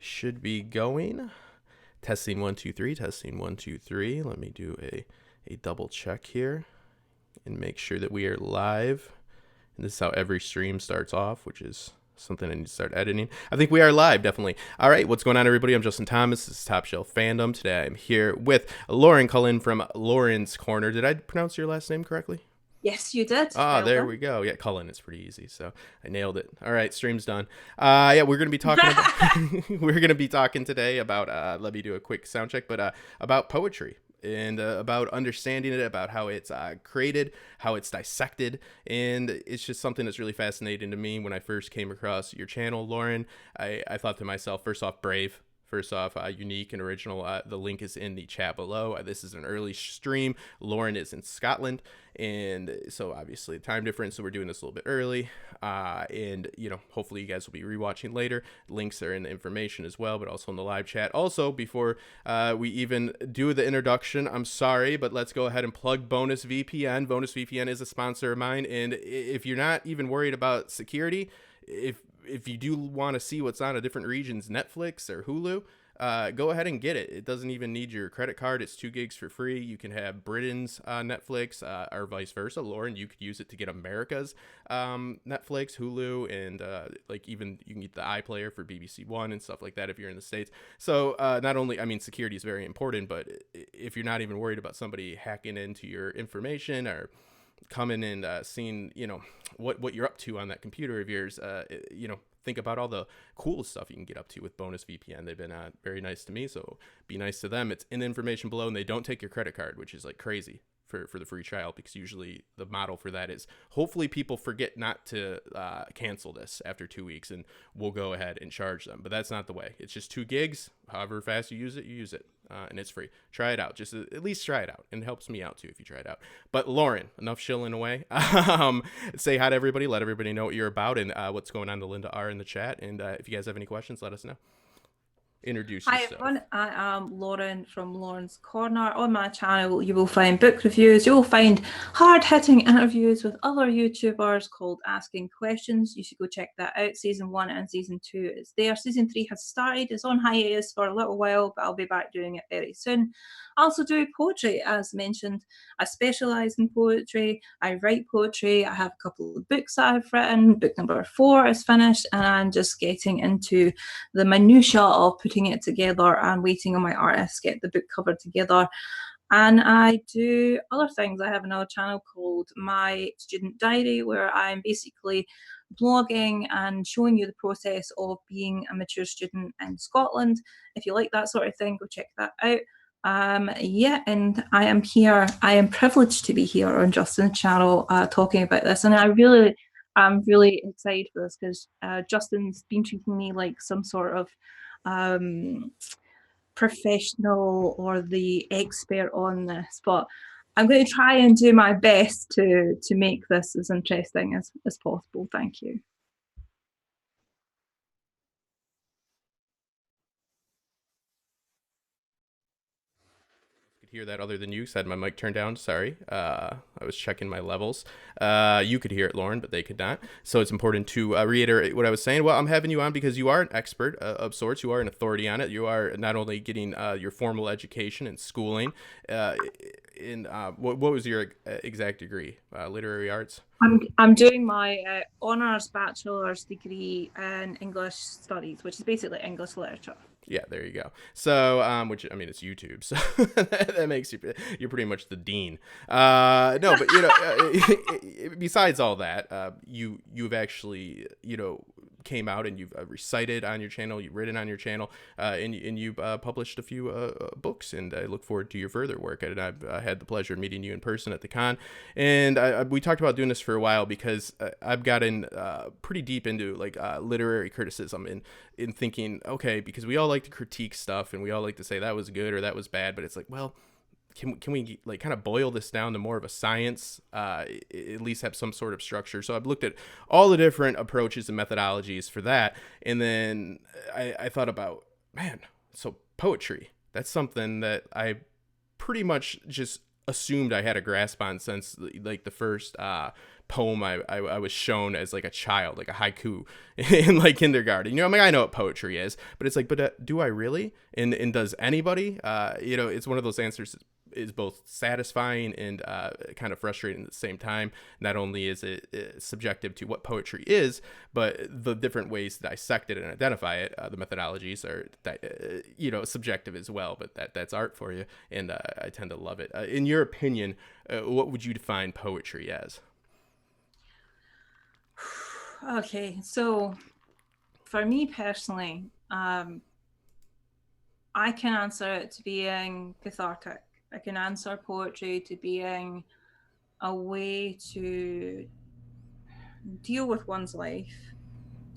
should be going. Testing 1 2 3. Testing 1 2 3. Let me do a double check here and make sure that we are live. And this is how every stream starts off, which is something I need to start editing. I think we are live, definitely. All right, what's going on, everybody? I'm Justin Thomas. This is TopShelf Fandom. Today I'm here with Lauren Cullen from Lauren's Corner. Did I pronounce your last name correctly? Yes, you did. Ah, Well there done. we go. Yeah, Cullen, it's pretty easy, so I nailed it. All right, stream's done. Yeah, we're gonna be talking about we're gonna be talking today about let me do a quick sound check, but about poetry and about understanding it, about how it's created, how it's dissected, and it's just something that's really fascinating to me. When I first came across your channel, Lauren, I thought to myself, first off, brave. First off, unique and original. The link is in the chat below. This is an early stream. Lauren is in Scotland, and so obviously time difference, so we're doing this a little bit early. And hopefully you guys will be rewatching later. Links are in the information as well, but also in the live chat. Also, before we even do the introduction, I'm sorry, but let's go ahead and plug Bonus VPN. Bonus VPN is a sponsor of mine, and if you're not even worried about security, if you do want to see what's on a different region's Netflix or Hulu, go ahead and get it. It doesn't even need your credit card. It's 2 gigs for free. You can have Britain's Netflix or vice versa. Lauren, you could use it to get America's Netflix, Hulu, and even you can get the iPlayer for BBC One and stuff like that if you're in the States. So not only, security is very important, but if you're not even worried about somebody hacking into your information or coming and seeing what you're up to on that computer of yours, think about all the cool stuff you can get up to with Bonus VPN. They've been very nice to me, so be nice to them. It's in the information below, and they don't take your credit card, which is like crazy for the free trial, because usually the model for that is hopefully people forget not to cancel this after 2 weeks, and we'll go ahead and charge them. But that's not the way. It's just 2 gigs. However fast you use it. And it's free. Try it out. Just at least try it out. And it helps me out too if you try it out. But Lauren, enough shilling away. Say hi to everybody. Let everybody know what you're about and what's going on to Lynda R in the chat. And if you guys have any questions, let us know. Introduce Hi yourself. everyone, I am Lauren from Lauren's Corner. On my channel you will find book reviews, you will find hard-hitting interviews with other YouTubers called Asking Questions. You should go check that out. Season 1 and Season 2 is there. Season 3 has started. It's on hiatus for a little while, but I'll be back doing it very soon. I also do poetry, as mentioned. I specialise in poetry. I write poetry. I have a couple of books that I've written. Book number 4 is finished, and I'm just getting into the minutiae of putting it together and waiting on my artist to get the book cover together. And I do other things. I have another channel called My Student Diary, where I'm basically blogging and showing you the process of being a mature student in Scotland. If you like that sort of thing, go check that out. And I am here. I am privileged to be here on Justin's channel talking about this, and I'm really excited for this because Justin's been treating me like some sort of professional or the expert on this, but I'm going to try and do my best to make this as interesting as possible. Thank you. Hear that other than you, because I had my mic turned down. Sorry. I was checking my levels. You could hear it, Lauren, but they could not. So it's important to reiterate what I was saying. Well, I'm having you on because you are an expert of sorts. You are an authority on it. You are not only getting your formal education and schooling. What was your exact degree? Literary arts? I'm doing my honours bachelor's degree in English studies, which is basically English literature. Yeah, there you go. So, which it's YouTube, so that makes you're pretty much the dean. No, but besides all that, you've actually came out and you've recited on your channel, you've written on your channel, and you've published a few books. And I look forward to your further work. And I've had the pleasure of meeting you in person at the con. And we talked about doing this for a while because I've gotten pretty deep into literary criticism in thinking, okay, because we all like to critique stuff and we all like to say that was good or that was bad, but it's like, well, can we kind of boil this down to more of a science, at least have some sort of structure? So I've looked at all the different approaches and methodologies for that. And then I thought about, man, so poetry, that's something that I pretty much just assumed I had a grasp on since like the first poem I was shown as like a child, like a haiku in like kindergarten. You know, I mean, I know what poetry is, but it's like, but do I really? And does anybody? You know, it's one of those answers is both satisfying and kind of frustrating at the same time. Not only is it subjective to what poetry is, but the different ways to dissect it and identify it. The methodologies are, you know, subjective as well, but that's art for you, and I tend to love it. In your opinion, what would you define poetry as? Okay, so for me personally, I can answer it to being cathartic. I can answer poetry to being a way to deal with one's life,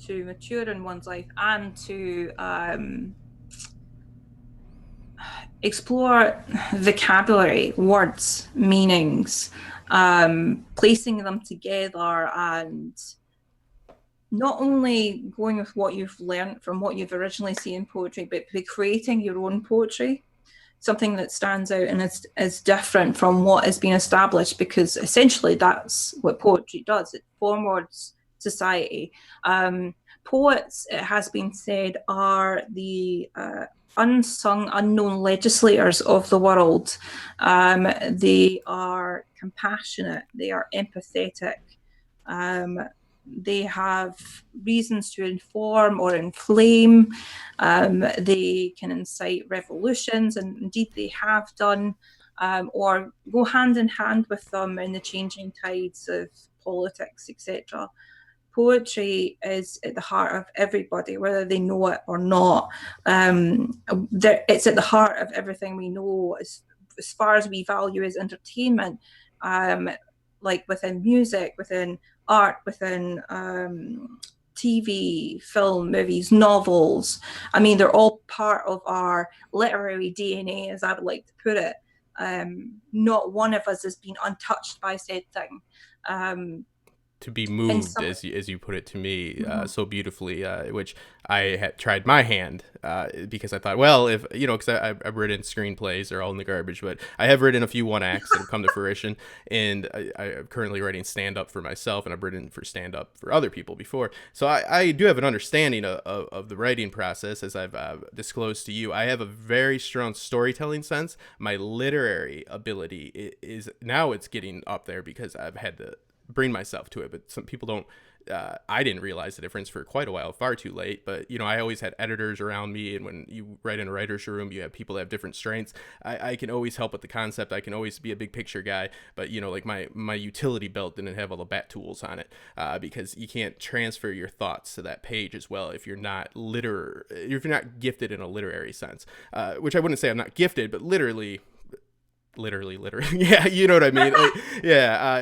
to mature in one's life, and to explore vocabulary, words, meanings, placing them together, and not only going with what you've learned from what you've originally seen in poetry, but creating your own poetry, something that stands out and is different from what has been established, because essentially that's what poetry does. It forwards society. Poets, it has been said, are the unsung, unknown legislators of the world. They are compassionate, they are empathetic. They have reasons to inform or inflame. They can incite revolutions, and indeed they have done, or go hand in hand with them in the changing tides of politics, etc. Poetry is at the heart of everybody, whether they know it or not. It's at the heart of everything we know as far as we value as entertainment, like within music, within art, within TV, film, movies, novels. I mean, they're all part of our literary DNA, as I would like to put it. Not one of us has been untouched by said thing. To be moved, as you put it to me so beautifully, which I had tried my hand because I thought, well, if you know, because I've written screenplays, they're all in the garbage, but I have written a few one acts that have come to fruition, and I'm currently writing stand up for myself, and I've written for stand up for other people before, so I do have an understanding of the writing process. As I've disclosed to you, I have a very strong storytelling sense. My literary ability is now it's getting up there because I've had to bring myself to it, but some people don't. I didn't realize the difference for quite a while, far too late. But you know, I always had editors around me, and when you write in a writer's room, you have people that have different strengths. I can always help with the concept. I can always be a big picture guy, but you know, like my utility belt didn't have all the bat tools on it, because you can't transfer your thoughts to that page as well if you're not gifted in a literary sense. Which I wouldn't say I'm not gifted, but literally, yeah, you know what I mean. Like, yeah,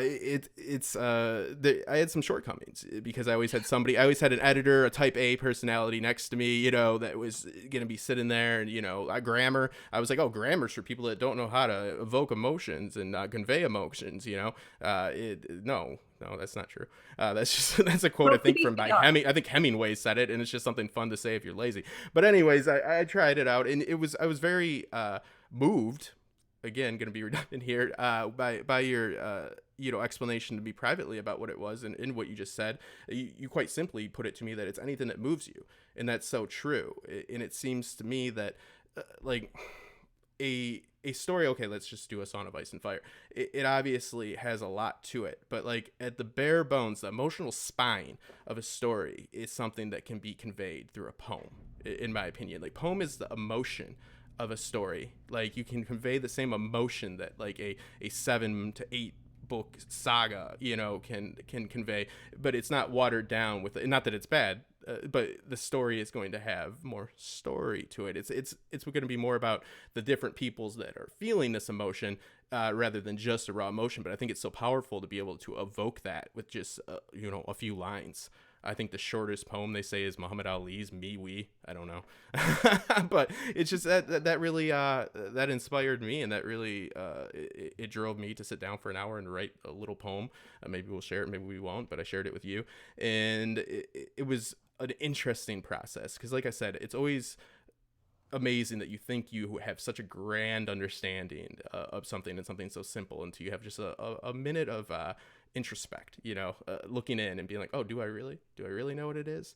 I had some shortcomings because I always had an editor, a type A personality next to me, you know, that was gonna be sitting there, and you know, grammar, I was like, oh, grammar's for people that don't know how to evoke emotions and convey emotions, you know. No, that's not true. That's a quote, I think, from by I think Hemingway said it, and it's just something fun to say if you're lazy. But anyways, I tried it out, and I was very moved. Again, going to be redundant here, by your you know, explanation to me privately about what it was, and what you just said. You quite simply put it to me that it's anything that moves you, and that's so true. And it seems to me that like a story, okay, let's just do A Song of Ice and Fire. It obviously has a lot to it, but like at the bare bones, the emotional spine of a story is something that can be conveyed through a poem, in my opinion. Like, poem is the emotion of a story. Like, you can convey the same emotion that like a 7 to 8 book saga, you know, can convey, but it's not watered down with not that it's bad, but the story is going to have more story to it. It's going to be more about the different peoples that are feeling this emotion, rather than just a raw emotion. But I think it's so powerful to be able to evoke that with just you know, a few lines. I think the shortest poem they say is Muhammad Ali's "Me We." I don't know, but it's just that really that inspired me, and that really it drove me to sit down for an hour and write a little poem. Maybe we'll share it, maybe we won't, but I shared it with you, and it was an interesting process because, like I said, it's always amazing that you think you have such a grand understanding of something, and something so simple, until you have just a minute of introspect, looking in and being like, oh, do I really know what it is?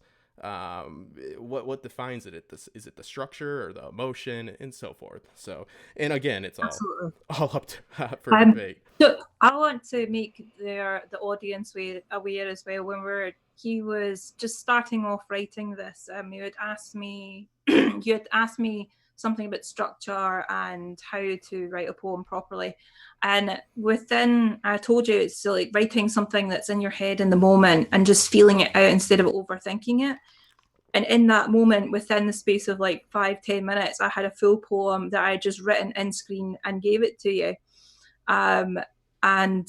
What defines it? Is it the structure or the emotion and so forth? So, and again, it's all up to, for debate. So I want to make the audience aware as well. He was just starting off writing this, you had asked me something about structure and how to write a poem properly. And I told you, it's like writing something that's in your head in the moment and just feeling it out instead of overthinking it. And in that moment, within the space of like 5-10 minutes, I had a full poem that I had just written in screen and gave it to you. And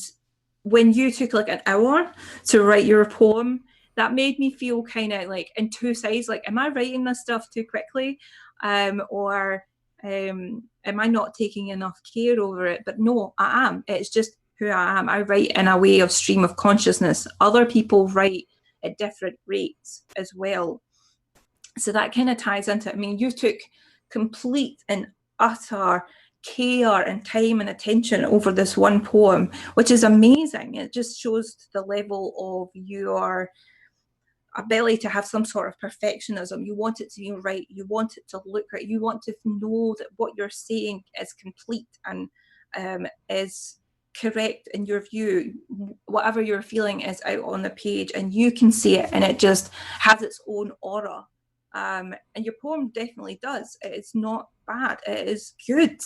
when you took like an hour to write your poem, that made me feel kind of like in two sides, like, am I writing this stuff too quickly? Or am I not taking enough care over it? But no, I am. It's just who I am. I write in a way of stream of consciousness. Other people write at different rates as well. So that kind of ties into it. I mean, you took complete and utter care and time and attention over this one poem, which is amazing. It just shows the level of your ability to have some sort of perfectionism. You want it to be right. You want it to look right. You want to know that what you're saying is complete and is correct in your view. Whatever you're feeling is out on the page and you can see it, and it just has its own aura. And your poem definitely does. It's not bad. It is good.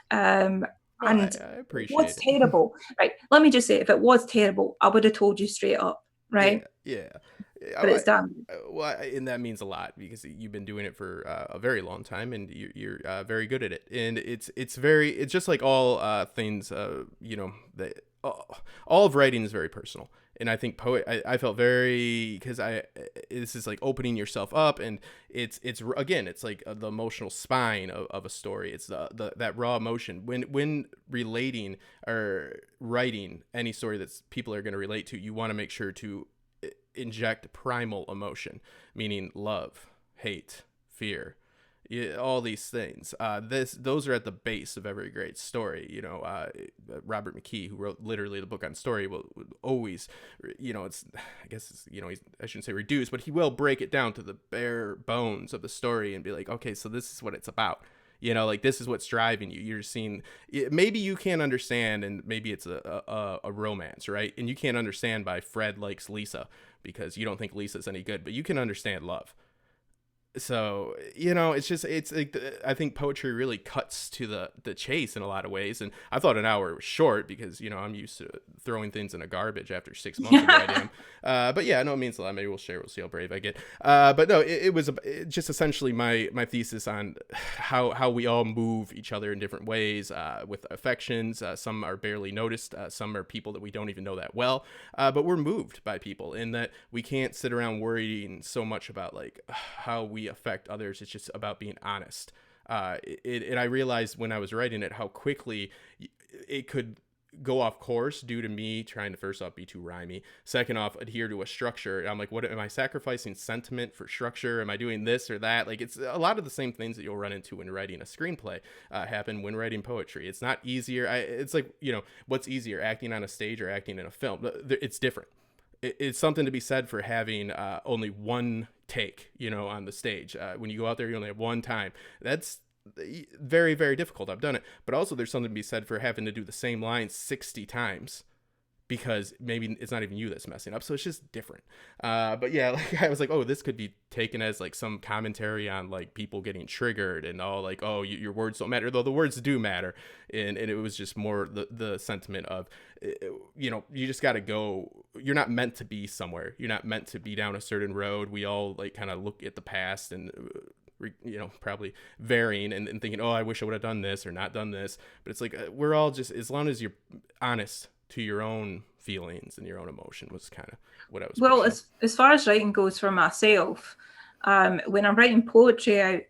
And I appreciate what's it. Terrible, right? Let me just say, if it was terrible, I would have told you straight up, right? Yeah. But it's done. Well, and that means a lot because you've been doing it for a very long time, and you're very good at it. And it's just like all things, that all of writing is very personal. And I think I felt very, because this is like opening yourself up, and it's again, it's like the emotional spine of a story. It's that raw emotion when relating or writing any story that people are going to relate to. You want to make sure to inject primal emotion, meaning love, hate, fear, all these things. Those are at the base of every great story. Robert McKay, who wrote literally the book on story, will always, I shouldn't say reduce, but he will break it down to the bare bones of the story and be like, okay, so this is what it's about. Like, this is what's driving you. You're seeing, maybe you can't understand, and maybe it's a romance, right? And you can't understand why Fred likes Lisa because you don't think Lisa's any good, but you can understand love. So, it's like, I think poetry really cuts to the chase in a lot of ways. And I thought an hour was short because, I'm used to throwing things in a garbage after 6 months of writing. But yeah, no, it means a lot. Maybe we'll see how brave I get. But no, it was just essentially my thesis on how we all move each other in different ways, with affections. Some are barely noticed. Some are people that we don't even know that well. But we're moved by people, in that we can't sit around worrying so much about like how we affect others. It's just about being honest. And I realized when I was writing it how quickly it could go off course due to me trying to, first off, be too rhymey, second off, adhere to a structure. I'm like, what am I sacrificing sentiment for structure? Am I doing this or that? Like, it's a lot of the same things that you'll run into when writing a screenplay happen when writing poetry. It's not easier. It's like, what's easier, acting on a stage or acting in a film? It's different. It's something to be said for having only one take, on the stage. When you go out there, you only have one time. That's very, very difficult. I've done it. But also there's something to be said for having to do the same line 60 times because maybe it's not even you that's messing up. So it's just different. But yeah, like I was like, oh, this could be taken as like some commentary on like people getting triggered and all, like, oh, your words don't matter, though the words do matter. And it was just more the sentiment of, you just got to go. You're not meant to be somewhere. You're not meant to be down a certain road. We all like kind of look at the past and probably varying and thinking, oh, I wish I would have done this or not done this. But it's like, we're all just, as long as you're honest to your own feelings and your own emotion, was kind of what I was. Well, as far as writing goes for myself, when I'm writing poetry out,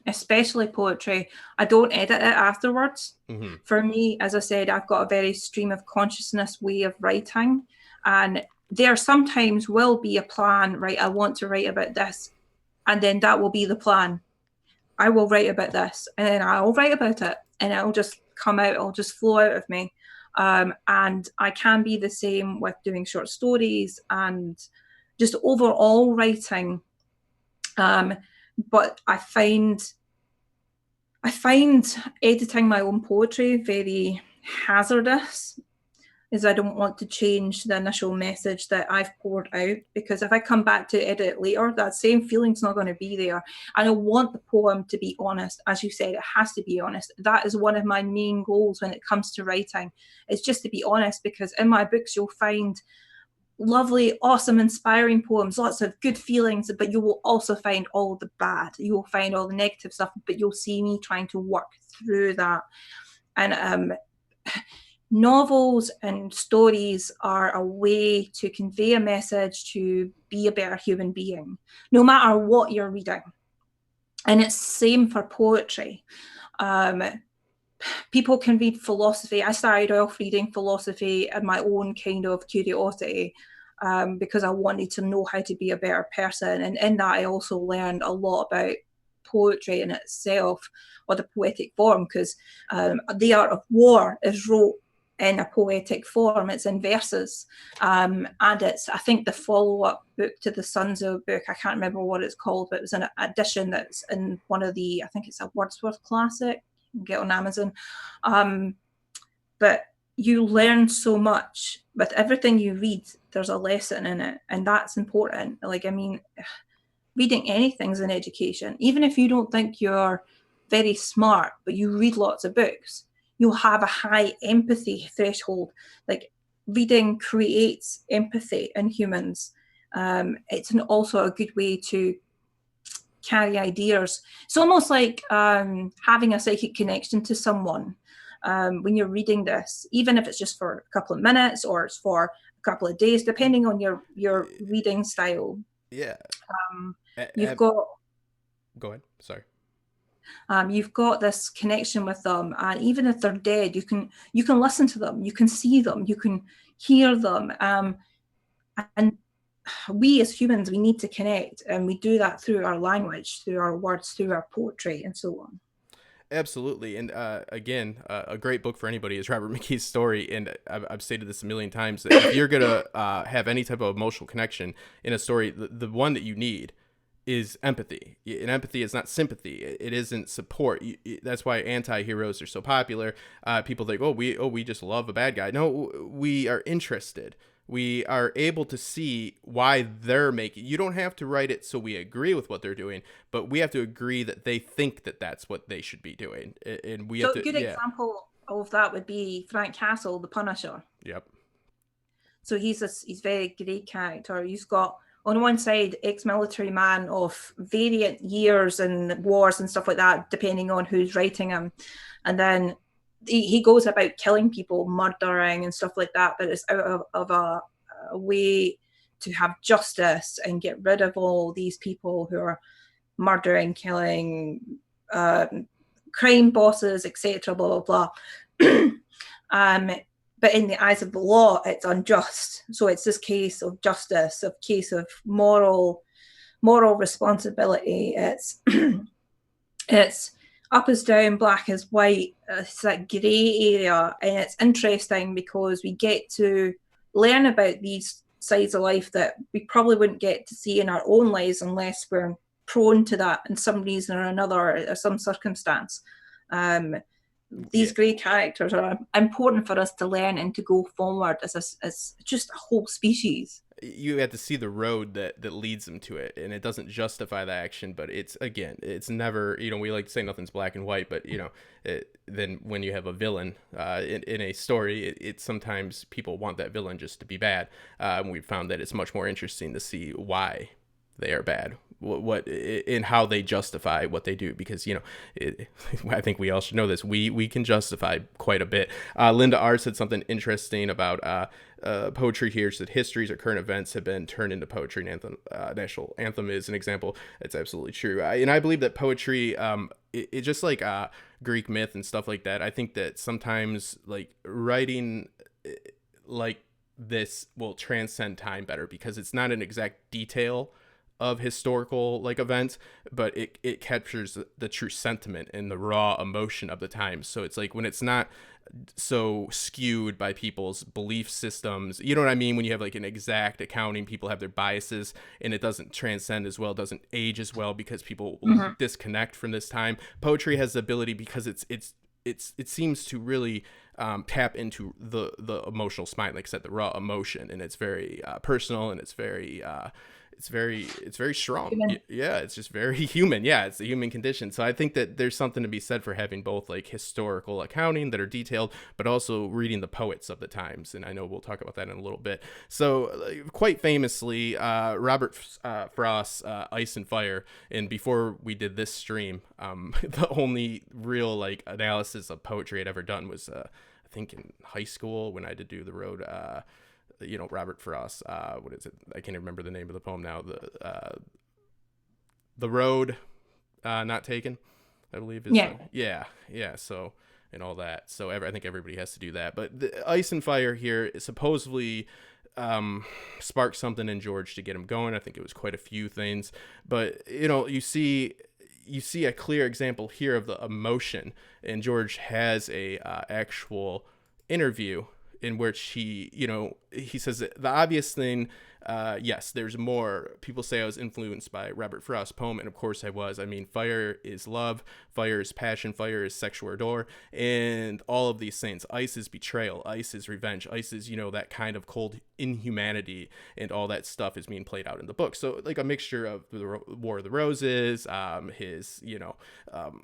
especially poetry, I don't edit it afterwards. Mm-hmm. For me, as I said, I've got a very stream of consciousness way of writing, and there sometimes will be a plan, right? I want to write about this, and then that will be the plan. I will write about this, and then I'll write about it, and it'll just come out, it'll just flow out of me. And I can be the same with doing short stories and just overall writing. But I find editing my own poetry very hazardous, is I don't want to change the initial message that I've poured out, because if I come back to edit it later, that same feeling's not going to be there. And I want the poem to be honest. As you said, it has to be honest. That is one of my main goals when it comes to writing. It's just to be honest, because in my books you'll find lovely, awesome, inspiring poems, lots of good feelings, but you will also find all the bad. You will find all the negative stuff, but you'll see me trying to work through that. And novels and stories are a way to convey a message, to be a better human being, no matter what you're reading. And it's the same for poetry. People can read philosophy. I started off reading philosophy in my own kind of curiosity, because I wanted to know how to be a better person. And in that, I also learned a lot about poetry in itself, or the poetic form, because The Art of War is wrote in a poetic form. It's in verses, and it's, I think, the follow-up book to the Sunzo book. I can't remember what it's called, but it was an edition that's in one of the, I think it's a Wordsworth classic, you can get on Amazon. But you learn so much with everything you read. There's a lesson in it, and that's important. Like, I mean, reading anything's an education. Even if you don't think you're very smart, but you read lots of books, you'll have a high empathy threshold. Like, reading creates empathy in humans. It's also a good way to carry ideas. It's almost like having a psychic connection to someone when you're reading this, even if it's just for a couple of minutes or it's for a couple of days, depending on your reading style. Yeah. You've got... Go ahead. Sorry. You've got this connection with them, and even if they're dead, you can listen to them, you can see them, you can hear them, and we as humans, we need to connect, and we do that through our language, through our words, through our poetry, and so on. Absolutely. And again, a great book for anybody is Robert McKay's story. And I've stated this a million times, that if you're going to have any type of emotional connection in a story, the one that you need is empathy. And empathy is not sympathy. It isn't support. That's why anti-heroes are so popular. People think, we just love a bad guy. No, we are interested. We are able to see why they're making. You don't have to write it so we agree with what they're doing, but we have to agree that they think that that's what they should be doing. And we have to. So a good example of that would be Frank Castle, the Punisher. Yep. So he's very great character. He's got, on one side, ex-military man of variant years and wars and stuff like that, depending on who's writing him. And then he goes about killing people, murdering and stuff like that, but it's out of a way to have justice and get rid of all these people who are murdering, killing, crime bosses, etc., blah, blah, blah. But in the eyes of the law, it's unjust. So it's this case of justice, a case of moral responsibility. It's up is down, black is white. It's that grey area, and it's interesting because we get to learn about these sides of life that we probably wouldn't get to see in our own lives unless we're prone to that in some reason or another, or some circumstance. These grey characters are important for us to learn and to go forward as just a whole species. You have to see the road that leads them to it, and it doesn't justify the action, but it's never, we like to say nothing's black and white, but then when you have a villain in a story, it's sometimes people want that villain just to be bad. We've found that it's much more interesting to see why they are bad, what in how they justify what they do, because I think we all should know this. We can justify quite a bit. Lynda R said something interesting about poetry here. She said histories or current events have been turned into poetry, and anthem, national anthem is an example. It's absolutely true. And I believe that poetry, it just like Greek myth and stuff like that. I think that sometimes like writing like this will transcend time better because it's not an exact detail of historical like events, but it captures the true sentiment and the raw emotion of the times. So it's like when it's not so skewed by people's belief systems, you know what I mean? When you have like an exact accounting, people have their biases, and it doesn't transcend as well, doesn't age as well because people disconnect from this time. Poetry has the ability, because it seems to really tap into the emotional spine, like I said, the raw emotion, and it's very personal, and it's very strong. Human. Yeah, it's just very human. Yeah, it's the human condition. So I think that there's something to be said for having both like historical accounting that are detailed, but also reading the poets of the times. And I know we'll talk about that in a little bit. So quite famously, Robert Frost's Ice and Fire. And before we did this stream, the only real like analysis of poetry I'd ever done was I think in high school when I had to do the road Robert Frost, what is it? I can't remember the name of the poem now. The Road Not Taken, I believe. Yeah. So, and all that. So I think everybody has to do that. But the Ice and Fire here is supposedly sparked something in George to get him going. I think it was quite a few things. But, you see a clear example here of the emotion. And George has a actual interview in which he says that the obvious thing, yes, there's more. People say I was influenced by Robert Frost's poem, and of course I was. I mean, fire is love, fire is passion, fire is sexual ardor, and all of these things. Ice is betrayal, ice is revenge, ice is, that kind of cold inhumanity, and all that stuff is being played out in the book. So like a mixture of the War of the Roses, his,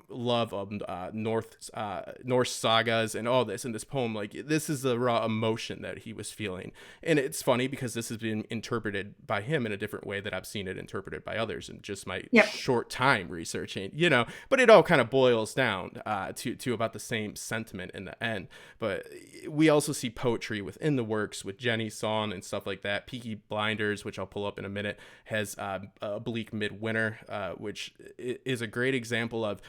love of Norse sagas, and all this in this poem. Like, this is the raw emotion that he was feeling. And it's funny because this has been interpreted by him in a different way that I've seen it interpreted by others in just my short time researching, but it all kind of boils down to about the same sentiment in the end. But we also see poetry within the works with Jenny's song and stuff like that. Peaky Blinders, which I'll pull up in a minute, has a bleak midwinter, which is a great example of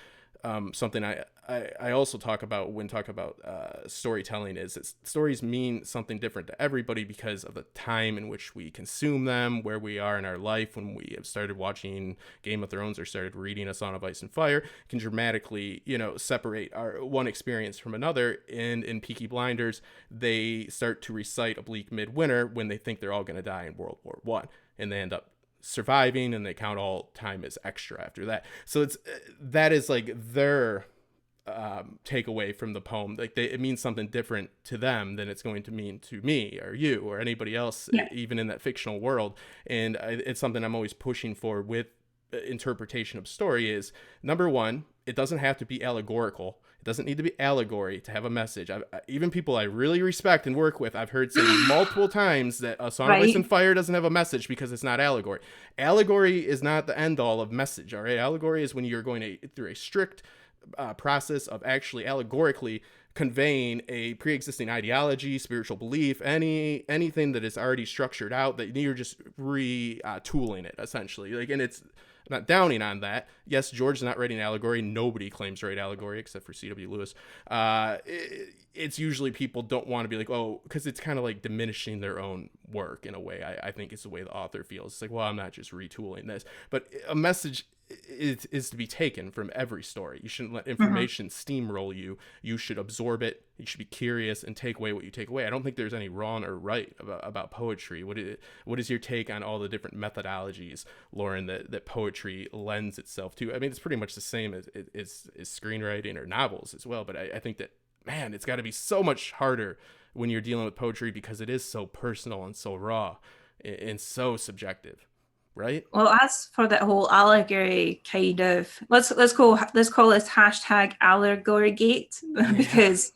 something I also talk about when talking about storytelling, is that stories mean something different to everybody because of the time in which we consume them, where we are in our life. When we have started watching Game of Thrones or started reading A Song of Ice and Fire, can dramatically, separate our one experience from another. And in Peaky Blinders, they start to recite a bleak midwinter when they think they're all going to die in World War I, and they end up surviving, and they count all time as extra after that. So that is like their takeaway from the poem. Like it means something different to them than it's going to mean to me or you or anybody else, even in that fictional world. And it's something I'm always pushing for with interpretation of story is, number one, it doesn't have to be allegorical. It doesn't need to be allegory to have a message. Even people I really respect and work with, I've heard say multiple times that A Song of Ice and Fire doesn't have a message because it's not allegory. Allegory is not the end all of message, all right? Allegory is when you're going through a strict process of actually allegorically conveying a pre-existing ideology, spiritual belief, anything that is already structured out, that you're just retooling it, essentially. Like, and it's not downing on that. Yes, George's not writing allegory. Nobody claims to write allegory except for C.W. Lewis. It's usually people don't want to be like, oh, because it's kind of like diminishing their own work in a way. I think it's the way the author feels. It's like, well, I'm not just retooling this. But a message is to be taken from every story. You shouldn't let information steamroll you. You should absorb it. You should be curious and take away what you take away. I don't think there's any wrong or right about poetry. What is your take on all the different methodologies, Lauren, that poetry lends itself to? I mean, it's pretty much the same as screenwriting or novels as well. But I think that, man, it's got to be so much harder when you're dealing with poetry because it is so personal and so raw and so subjective. Right. Well, as for that whole allegory kind of, let's call this hashtag Allegorygate because,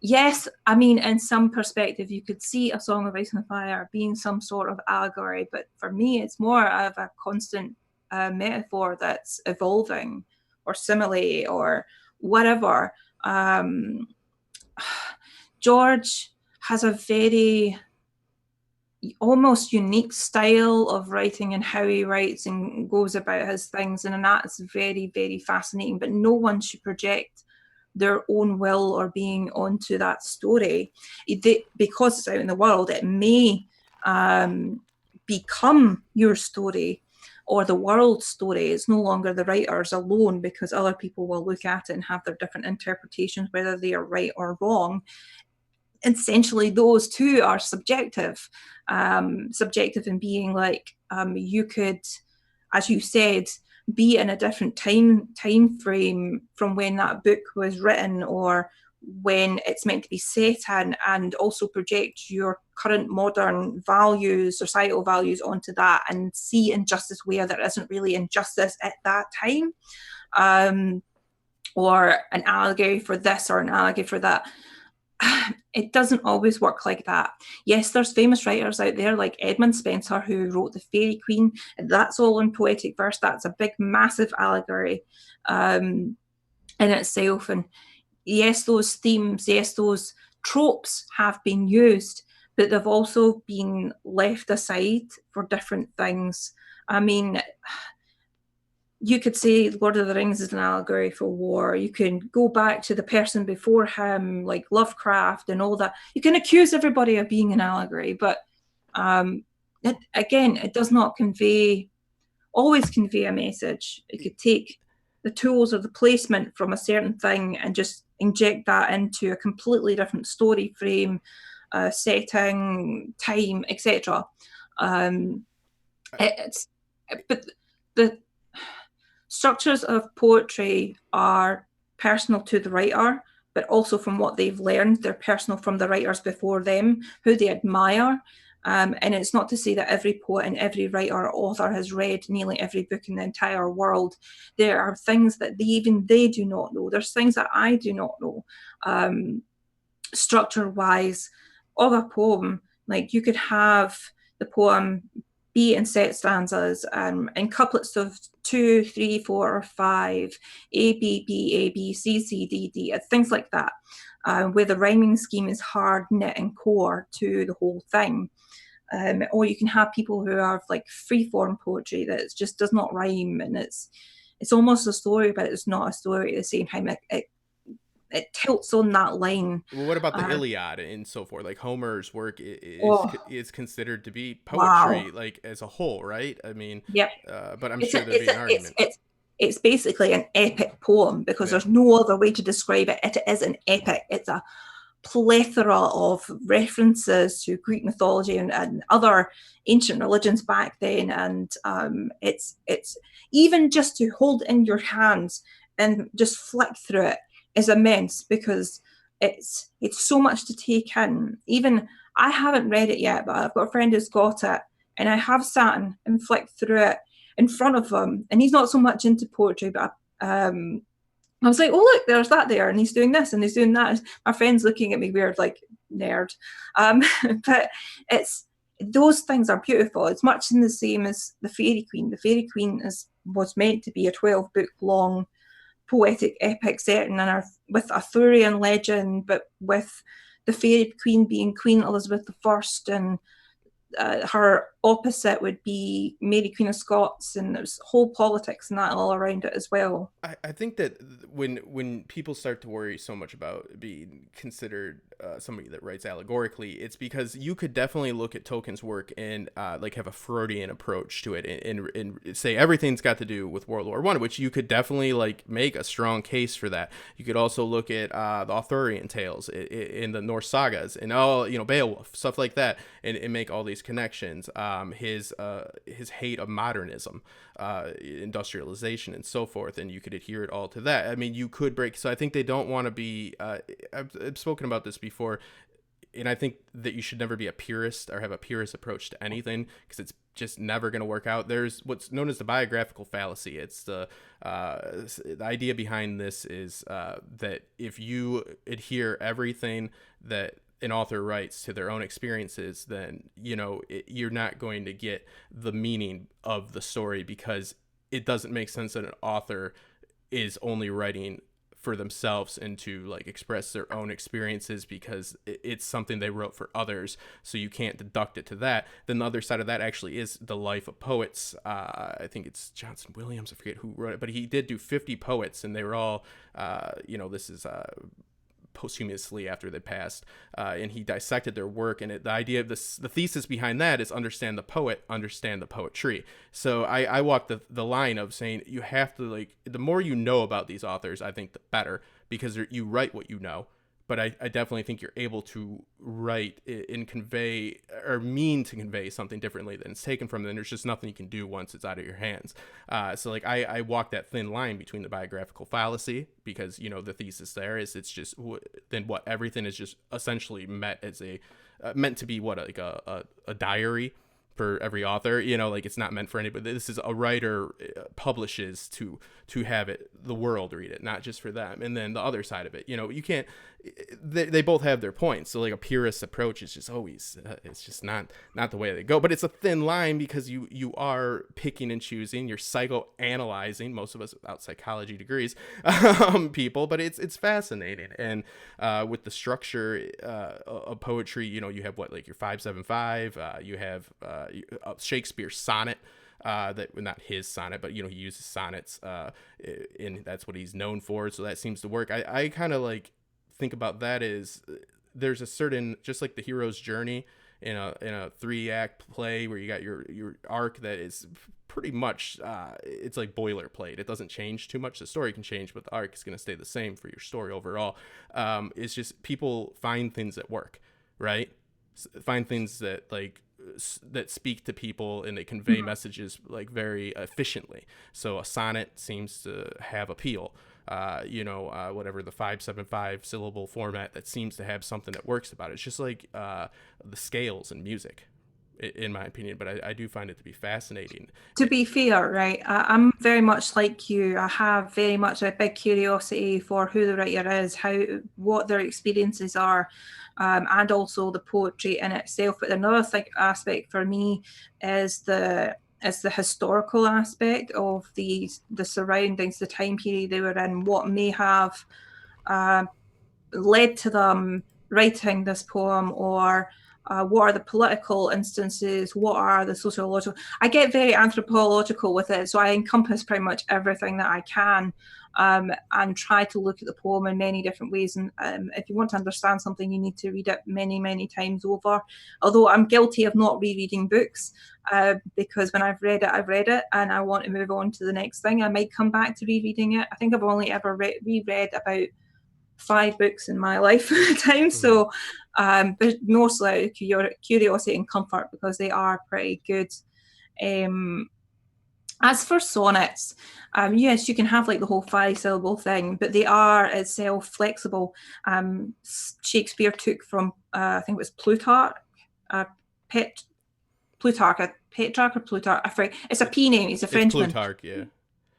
yes, I mean, in some perspective, you could see A Song of Ice and Fire being some sort of allegory, but for me, it's more of a constant metaphor that's evolving, or simile, or whatever. George has a very almost unique style of writing and how he writes and goes about his things, and that's very, very fascinating. But no one should project their own will or being onto that story because it's out in the world. It may become your story or the world's story. It's no longer the writers alone, because other people will look at it and have their different interpretations, whether they are right or wrong. Essentially, those two are subjective. Subjective in being like, you could, as you said, be in a different time frame from when that book was written, or when it's meant to be set in, and also project your current modern values, societal values onto that, and see injustice where there isn't really injustice at that time, or an allegory for this or an allegory for that. It doesn't always work like that. Yes, there's famous writers out there like Edmund Spenser, who wrote The Fairy Queen, and that's all in poetic verse. That's a big, massive allegory in itself. And yes, those themes, yes, those tropes have been used, but they've also been left aside for different things. I mean, you could say Lord of the Rings is an allegory for war. You can go back to the person before him, like Lovecraft and all that. You can accuse everybody of being an allegory, but it does not always convey a message. It could take the tools or the placement from a certain thing and just inject that into a completely different story frame, setting, time, etc. But the structures of poetry are personal to the writer, but also from what they've learned. They're personal from the writers before them, who they admire. And it's not to say that every poet and every writer or author has read nearly every book in the entire world. There are things that they do not know. There's things that I do not know. Structure-wise, of a poem, like you could have the poem be in set stanzas and couplets of 2, 3, 4, or 5, A, B, B, A, B, C, C, D, D, things like that, where the rhyming scheme is hard, knit, and core to the whole thing. Or you can have people who have like free-form poetry that just does not rhyme, and it's almost a story, but it's not a story at the same time. It tilts on that line. Well, what about the Iliad and so forth? Like Homer's work is considered to be poetry, like as a whole, right? I mean, yep. But I'm sure there'd be an argument. It's basically an epic poem, because there's no other way to describe it. It is an epic. It's a plethora of references to Greek mythology and other ancient religions back then, and it's even just to hold in your hands and just flick through it is immense, because it's so much to take in. Even I haven't read it yet, but I've got a friend who's got it, and I have sat and flicked through it in front of him, and he's not so much into poetry, but I was like, oh look, there's that there, and he's doing this and he's doing that. My friend's looking at me weird, like nerd. But it's, those things are beautiful. It's much in the same as the Fairy Queen. The Fairy Queen was meant to be a 12-book long poetic epic set with Arthurian legend, but with the Fairy Queen being Queen Elizabeth I, and her opposite would be Mary Queen of Scots, and there's whole politics and that all around it as well. I think that when people start to worry so much about being considered somebody that writes allegorically, it's because you could definitely look at Tolkien's work and like have a Freudian approach to it and say everything's got to do with World War I, which you could definitely like make a strong case for that. You could also look at the Arthurian tales in the Norse sagas and Beowulf, stuff like that, and make all these connections. His hate of modernism, industrialization, and so forth, and you could adhere it all to that. I mean, you could break. So I think they don't want to be. I've spoken about this before, and I think that you should never be a purist or have a purist approach to anything, because it's just never going to work out. There's what's known as the biographical fallacy. It's the idea behind this is that if you adhere everything that an author writes to their own experiences, then you're not going to get the meaning of the story, because it doesn't make sense that an author is only writing for themselves and to like express their own experiences, because it's something they wrote for others, so you can't deduct it to that. Then the other side of that actually is the life of poets. I think it's Johnson Williams, I forget who wrote it, but he did do 50 poets, and they were all this is posthumously after they passed, and he dissected their work. And the idea of the thesis behind that is understand the poet, understand the poetry. So I walk the line of saying you have to, like, the more you know about these authors, I think the better, because you write what you know. But I definitely think you're able to write and convey, or mean to convey, something differently than it's taken from them. There's just nothing you can do once it's out of your hands. So like I walk that thin line between the biographical fallacy, because, you know, the thesis there is it's just then what everything is just essentially meant to be like a diary for every author, you know, like it's not meant for anybody. This is a writer publishes to have the world read it, not just for them. And then the other side of it, you know, you can't, they both have their points. So like a purist approach is just always, it's just not the way they go. But it's a thin line, because you are picking and choosing, you're psychoanalyzing, most of us without psychology degrees, people, but it's fascinating. And with the structure of poetry, you know, you have what, like your 575, you have Shakespeare's sonnet, that, not his sonnet, but, you know, he uses sonnets, and that's what he's known for. So that seems to work. I kind of like think about that is there's a certain, just like the hero's journey in a 3-act play where you got your arc that is pretty much it's like boilerplate. It doesn't change too much. The story can change, but the arc is going to stay the same for your story overall. It's just people find things that work, right? Find things that that speak to people, and they convey messages like very efficiently. So a sonnet seems to have appeal. Whatever the 575 syllable format, that seems to have something that works about it. It's just like the scales in music, in my opinion. But I do find it to be fascinating. To be fair, right, I'm very much like you. I have very much a big curiosity for who the writer is, what their experiences are, and also the poetry in itself. But another aspect for me is the historical aspect of the surroundings, the time period they were in, what may have led to them writing this poem, or what are the political instances, what are the sociological. I get very anthropological with it, so I encompass pretty much everything that I can, and try to look at the poem in many different ways. And if you want to understand something, you need to read it many, many times over. Although I'm guilty of not rereading books, because when I've read it and I want to move on to the next thing, I might come back to rereading it. I think I've only ever reread about 5 books in my lifetime. So but mostly out of curiosity and comfort, because they are pretty good. As for sonnets, yes, you can have like the whole 5-syllable thing, but they are itself flexible. Shakespeare took from I think it was Plutarch, Petrarch or Plutarch. I forget. It's a P name. He's a Frenchman. It's Plutarch, yeah.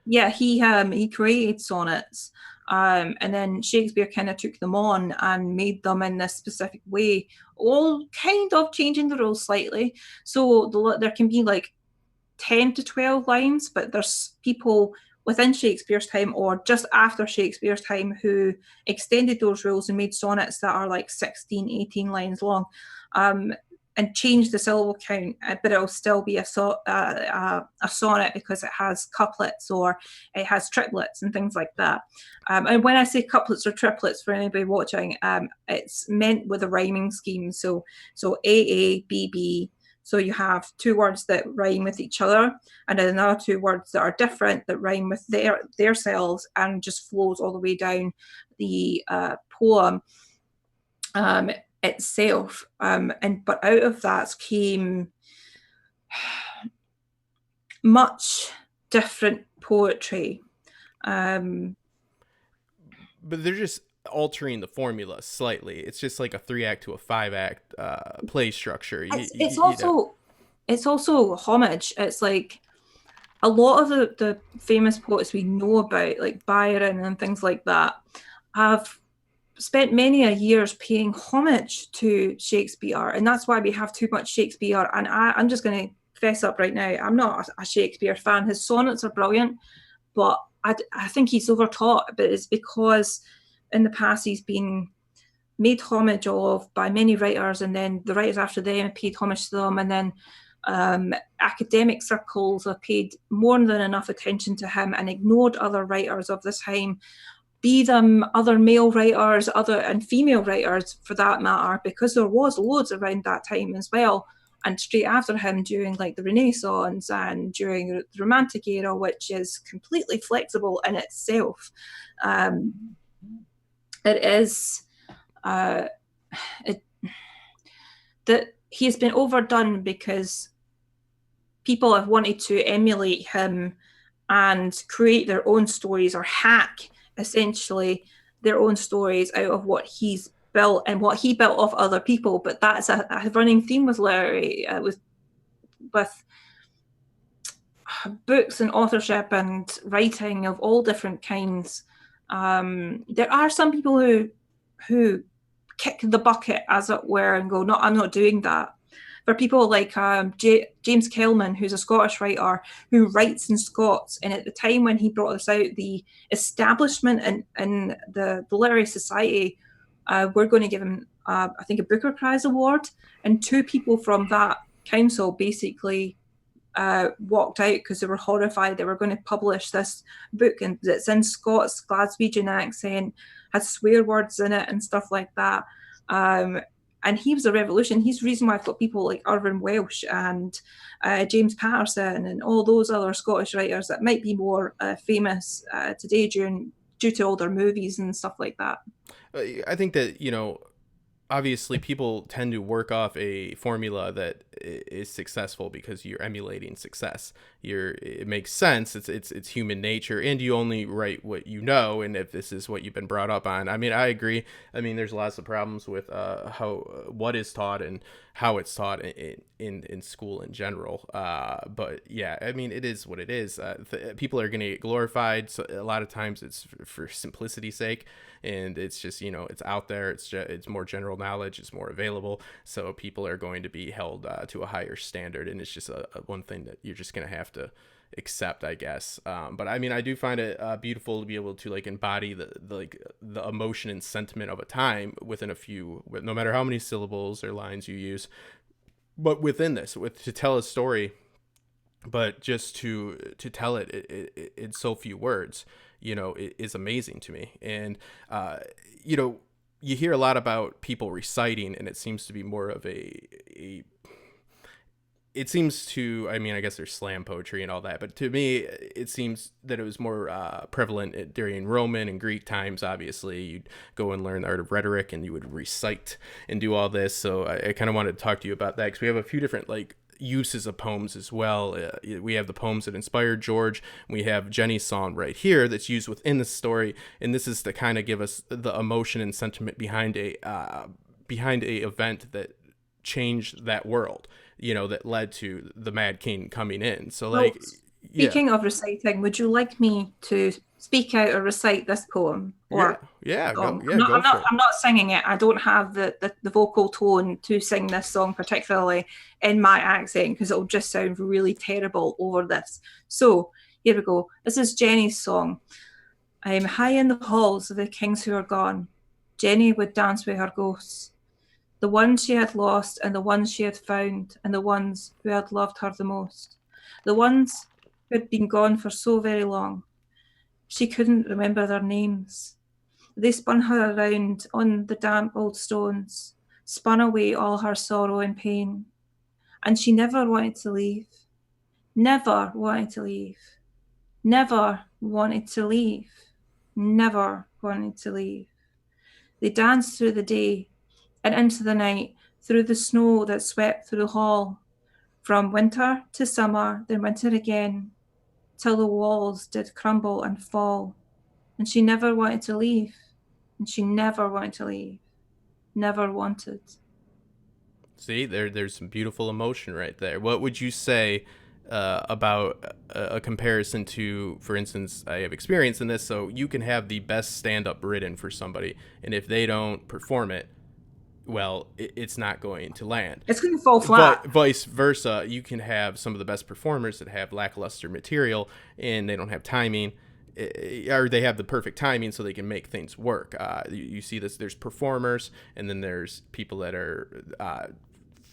Yeah, he created sonnets, and then Shakespeare kind of took them on and made them in this specific way, all kind of changing the rules slightly. So there can be like 10 to 12 lines, but there's people within Shakespeare's time or just after Shakespeare's time who extended those rules and made sonnets that are like 16, 18 lines long, and change the syllable count, but it'll still be a sonnet because it has couplets or it has triplets and things like that. And when I say couplets or triplets, for anybody watching, it's meant with a rhyming scheme. So A, B, B. So you have 2 words that rhyme with each other, and then another 2 words that are different that rhyme with their selves, and just flows all the way down the poem itself. But out of that came much different poetry. But they're just altering the formula slightly. It's just like a 3-act to a 5-act play structure. It's also homage. It's like a lot of the famous poets we know about, like Byron and things like that, have spent many years paying homage to Shakespeare, and that's why we have too much Shakespeare. And I'm just going to fess up right now, I'm not a Shakespeare fan. His sonnets are brilliant, but I think he's overtaught. But it's because in the past he's been made homage of by many writers, and then the writers after them paid homage to them, and then academic circles have paid more than enough attention to him and ignored other writers of this time, be them other male writers, and female writers for that matter, because there was loads around that time as well. And straight after him, during like the Renaissance and during the Romantic era, which is completely flexible in itself, it is that he's been overdone because people have wanted to emulate him and create their own stories, or hack essentially their own stories out of what he's built and what he built off other people. But that's a running theme with Larry, with books and authorship and writing of all different kinds. There are some people who kick the bucket, as it were, and go, no, I'm not doing that. For people like James Kelman, who's a Scottish writer who writes in Scots, and at the time when he brought this out, the establishment in the Literary Society were going to give him, I think, a Booker Prize award, and 2 people from that council basically walked out because they were horrified. They were going to publish this book, and it's in Scots, Glaswegian accent, has swear words in it and stuff like that. And he was a revolution. He's the reason why I've got people like Irvine Welsh and James Patterson and all those other Scottish writers that might be more famous today due to all their movies and stuff like that. I think that, obviously people tend to work off a formula that is successful because you're emulating success. It makes sense. It's human nature, and you only write what you know. And if this is what you've been brought up on, I mean, I agree. I mean, there's lots of problems with what is taught and how it's taught in school in general. But yeah, I mean, it is what it is. People are going to get glorified. So a lot of times it's for simplicity's sake, and it's just, it's out there. It's more general knowledge. It's more available. So people are going to be held to a higher standard. And it's just one thing that you're just going to have to accept, I guess. But I mean, I do find it beautiful to be able to like embody the emotion and sentiment of a time within no matter how many syllables or lines you use, but within this, to tell a story, but just to tell it in so few words, it is amazing to me. And you hear a lot about people reciting, and it seems to be more of it seems to, I mean, I guess there's slam poetry and all that, but to me, it seems that it was more prevalent during Roman and Greek times. Obviously, you'd go and learn the art of rhetoric, and you would recite and do all this. So I kind of wanted to talk to you about that, because we have a few different uses of poems as well. We have the poems that inspired George. We have Jenny's song right here that's used within the story, and this is to kind of give us the emotion and sentiment behind a event that changed that world, that led to the Mad King coming in. So speaking of reciting, would you like me to speak out or recite this poem? Or I'm not singing it. I don't have the vocal tone to sing this song particularly in my accent, because it'll just sound really terrible over this. So here we go. This is Jenny's song. I am high in the halls of the kings who are gone. Jenny would dance with her ghosts, the ones she had lost and the ones she had found, and the ones who had loved her the most, the ones who had been gone for so very long. She couldn't remember their names. They spun her around on the damp old stones, spun away all her sorrow and pain, and she never wanted to leave, never wanted to leave, never wanted to leave, never wanted to leave. They danced through the day and into the night, through the snow that swept through the hall, from winter to summer, then winter again, till the walls did crumble and fall. And she never wanted to leave, and she never wanted to leave, never wanted. See, there's some beautiful emotion right there. What would you say about a comparison to, for instance, I have experience in this, so you can have the best stand-up written for somebody, and if they don't perform it, well, it's not going to land. It's going to fall flat. Vice versa, you can have some of the best performers that have lackluster material, and they don't have timing, or they have the perfect timing so they can make things work. You see this, there's performers, and then there's people that are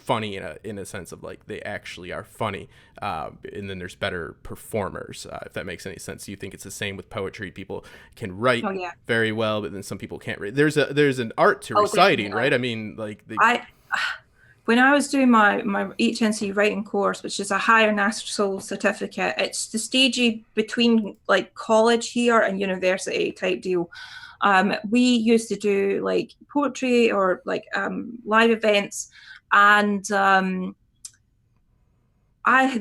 funny in a sense of like they actually are funny, and then there's better performers, if that makes any sense. You think it's the same with poetry? People can write Oh yeah. very well, but then some people can't read. There's an art to Oh, reciting, definitely. right? I mean, like When I was doing my HNC writing course, which is a higher national certificate, it's the stage between like college here and university type deal. We used to do like poetry or like live events, and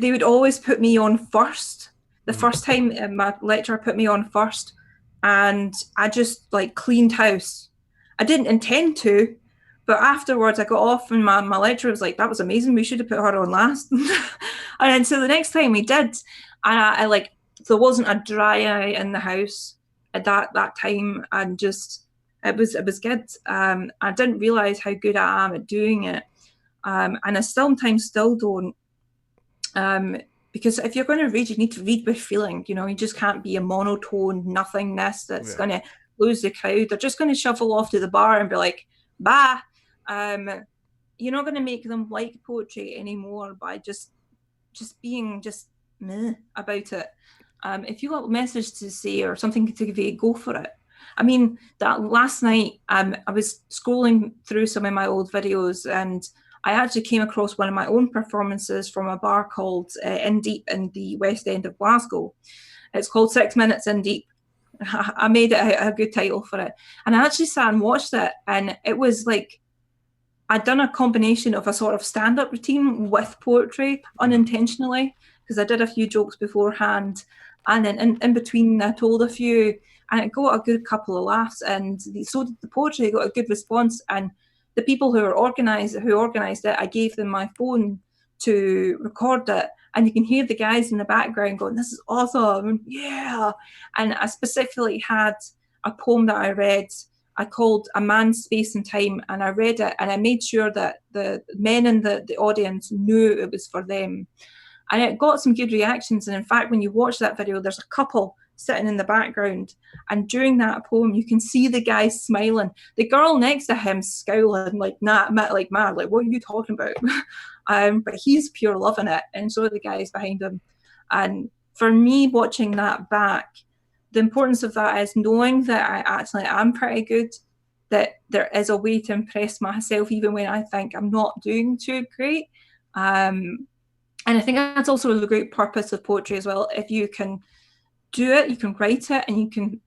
they would always put me on first. The first time my lecturer put me on first, and I just like cleaned house. I didn't intend to, but afterwards I got off and my lecturer was like, that was amazing, we should have put her on last. And so the next time we did, and I like, there wasn't a dry eye in the house at that time, and just it was good. I didn't realize how good I am at doing it, and I sometimes still don't. Because if you're going to read, you need to read with feeling. You know, you just can't be a monotone nothingness that's going to lose the crowd. They're just going to shuffle off to the bar and be like, "Bah." You're not going to make them like poetry anymore by just being just meh about it. If you got a message to say or something to convey, go for it. I mean, that last night, I was scrolling through some of my old videos, and I actually came across one of my own performances from a bar called In Deep in the West End of Glasgow. It's called 6 Minutes in Deep. I made it a good title for it. And I actually sat and watched it, and it was like I'd done a combination of a sort of stand-up routine with poetry unintentionally, because I did a few jokes beforehand, and then in between I told a few, and it got a good couple of laughs, and so did the poetry. It got a good response, and the people who organized it, I gave them my phone to record it, and you can hear the guys in the background going, "This is awesome, yeah!" And I specifically had a poem that I read. I called A Man's Space and Time, and I read it, and I made sure that the men in the audience knew it was for them. And it got some good reactions. And in fact, when you watch that video, there's a couple sitting in the background, and during that poem you can see the guy smiling, the girl next to him scowling like mad, like what are you talking about? But he's pure loving it, and so are the guys behind him. And for me, watching that back, the importance of that is knowing that I actually am pretty good, that there is a way to impress myself even when I think I'm not doing too great. And I think that's also the great purpose of poetry as well. If you can do it, you can write it, and you can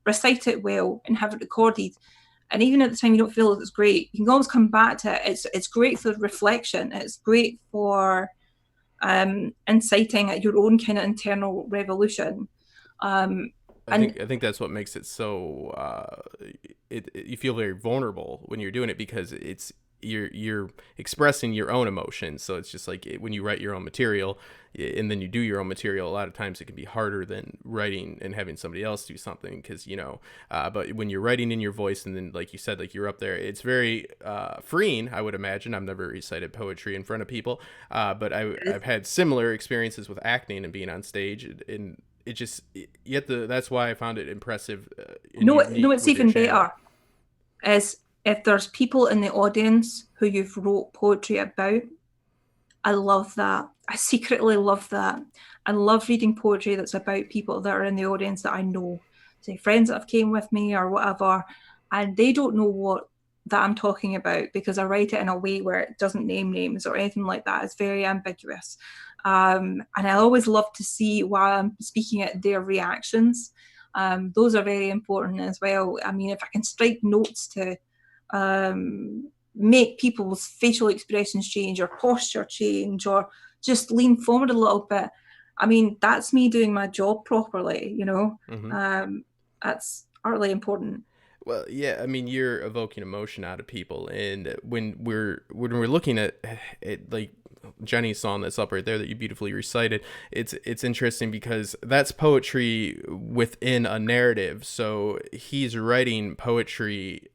recite it well and have it recorded. And even at the time you don't feel it's great, you can always come back to it. It's great for reflection. It's great for inciting at your own kind of internal revolution. I think that's what makes it so you feel very vulnerable when you're doing it, because you're expressing your own emotions. So it's just like when you write your own material and then you do your own material, a lot of times it can be harder than writing and having somebody else do something, because but when you're writing in your voice, and then like you said, like you're up there, it's very freeing, I would imagine. I've never recited poetry in front of people, but I've had similar experiences with acting and being on stage, and it just that's why I found it impressive. No, it's even better is if there's people in the audience who you've wrote poetry about. I love that. I secretly love that. I love reading poetry that's about people that are in the audience that I know, say friends that have came with me or whatever, and they don't know what that I'm talking about, because I write it in a way where it doesn't name names or anything like that. It's very ambiguous. And I always love to see, while I'm speaking it, their reactions. Those are very important as well. I mean, if I can strike notes to make people's facial expressions change or posture change or just lean forward a little bit, I mean, that's me doing my job properly, That's utterly important. Well, yeah, I mean, you're evoking emotion out of people, and when we're looking at it, like Jenny's song that's up right there that you beautifully recited, it's interesting because that's poetry within a narrative. So he's writing poetry,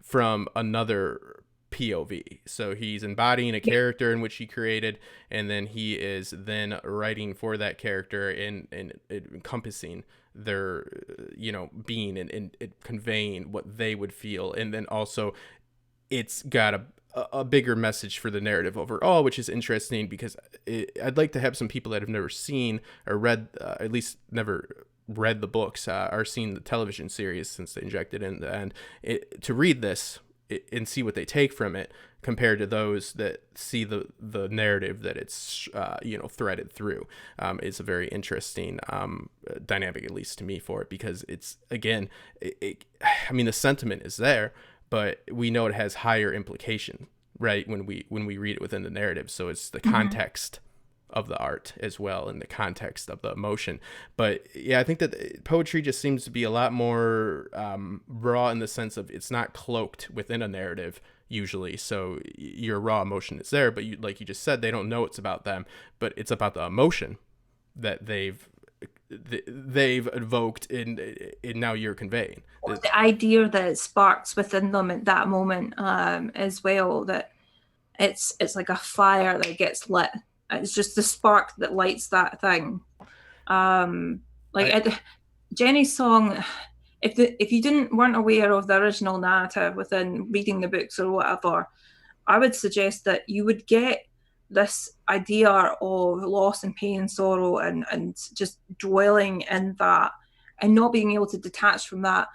from another POV. So he's embodying a character in which he created, and then he is then writing for that character and encompassing their being and conveying what they would feel. And then also it's got a bigger message for the narrative overall, which is interesting because I'd like to have some people that have never seen or read, at least never read the books, or seen the television series since they injected in the end, to read this and see what they take from it compared to those that see the narrative that it's threaded through. It's a very interesting dynamic, at least to me, for it, because it's, again, I mean, the sentiment is there, but we know it has higher implication, right, when we read it within the narrative. So it's the context of the art as well, and the context of the emotion. But yeah, I think that poetry just seems to be a lot more raw, in the sense of it's not cloaked within a narrative usually. So your raw emotion is there, but like you just said, they don't know it's about them, but it's about the emotion that they've evoked, and now you're conveying the idea that it sparks within them at that moment, as well, that it's like a fire that gets lit. It's just the spark that lights that thing. Jenny's song, if you weren't aware of the original narrative within reading the books or whatever, I would suggest that you would get this idea of loss and pain and sorrow, and just dwelling in that and not being able to detach from that.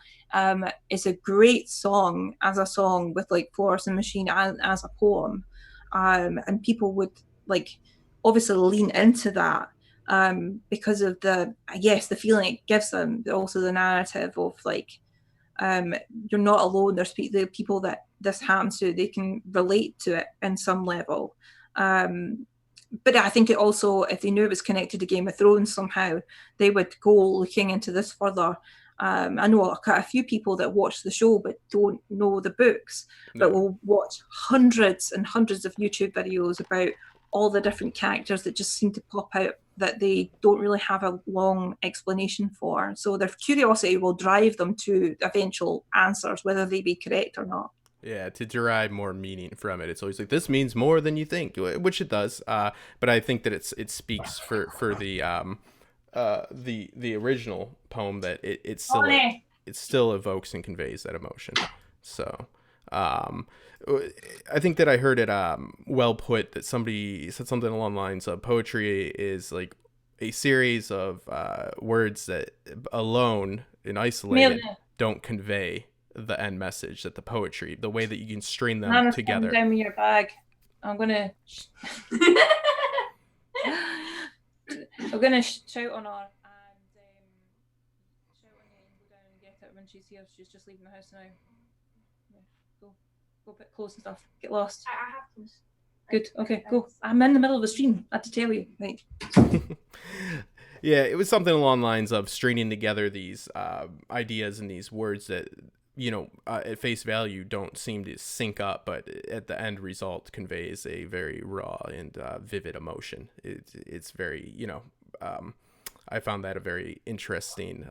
It's a great song as a song, with like Florence and the Machine, and as a poem, and people would like obviously lean into that, because of the feeling it gives them, but also the narrative of like, you're not alone. There's the people that this happens to, they can relate to it in some level. But I think it also, if they knew it was connected to Game of Thrones somehow, they would go looking into this further. I know a few people that watch the show but don't know the books, but will watch hundreds and hundreds of YouTube videos about all the different characters that just seem to pop out that they don't really have a long explanation for. So their curiosity will drive them to eventual answers, whether they be correct or not. Yeah, to derive more meaning from it. It's always like, this means more than you think, which it does. But I think that it speaks for the original poem, that it still evokes and conveys that emotion. So I think that I heard it well put, that somebody said something along the lines of, poetry is like a series of words that alone and isolated don't convey the end message, that the poetry, the way that you can string them together. Down with your bag. I'm gonna shout on her, and shout on you, and go down and get it when she's here. She's just leaving the house now. Yeah, go put clothes and stuff. Get lost. I have clothes. Good. Okay, go. I'm in the middle of a stream. I had to tell you. Right. Yeah, it was something along the lines of stringing together these ideas and these words that, at face value don't seem to sync up, but at the end result conveys a very raw and vivid emotion. It's very, I found that a very interesting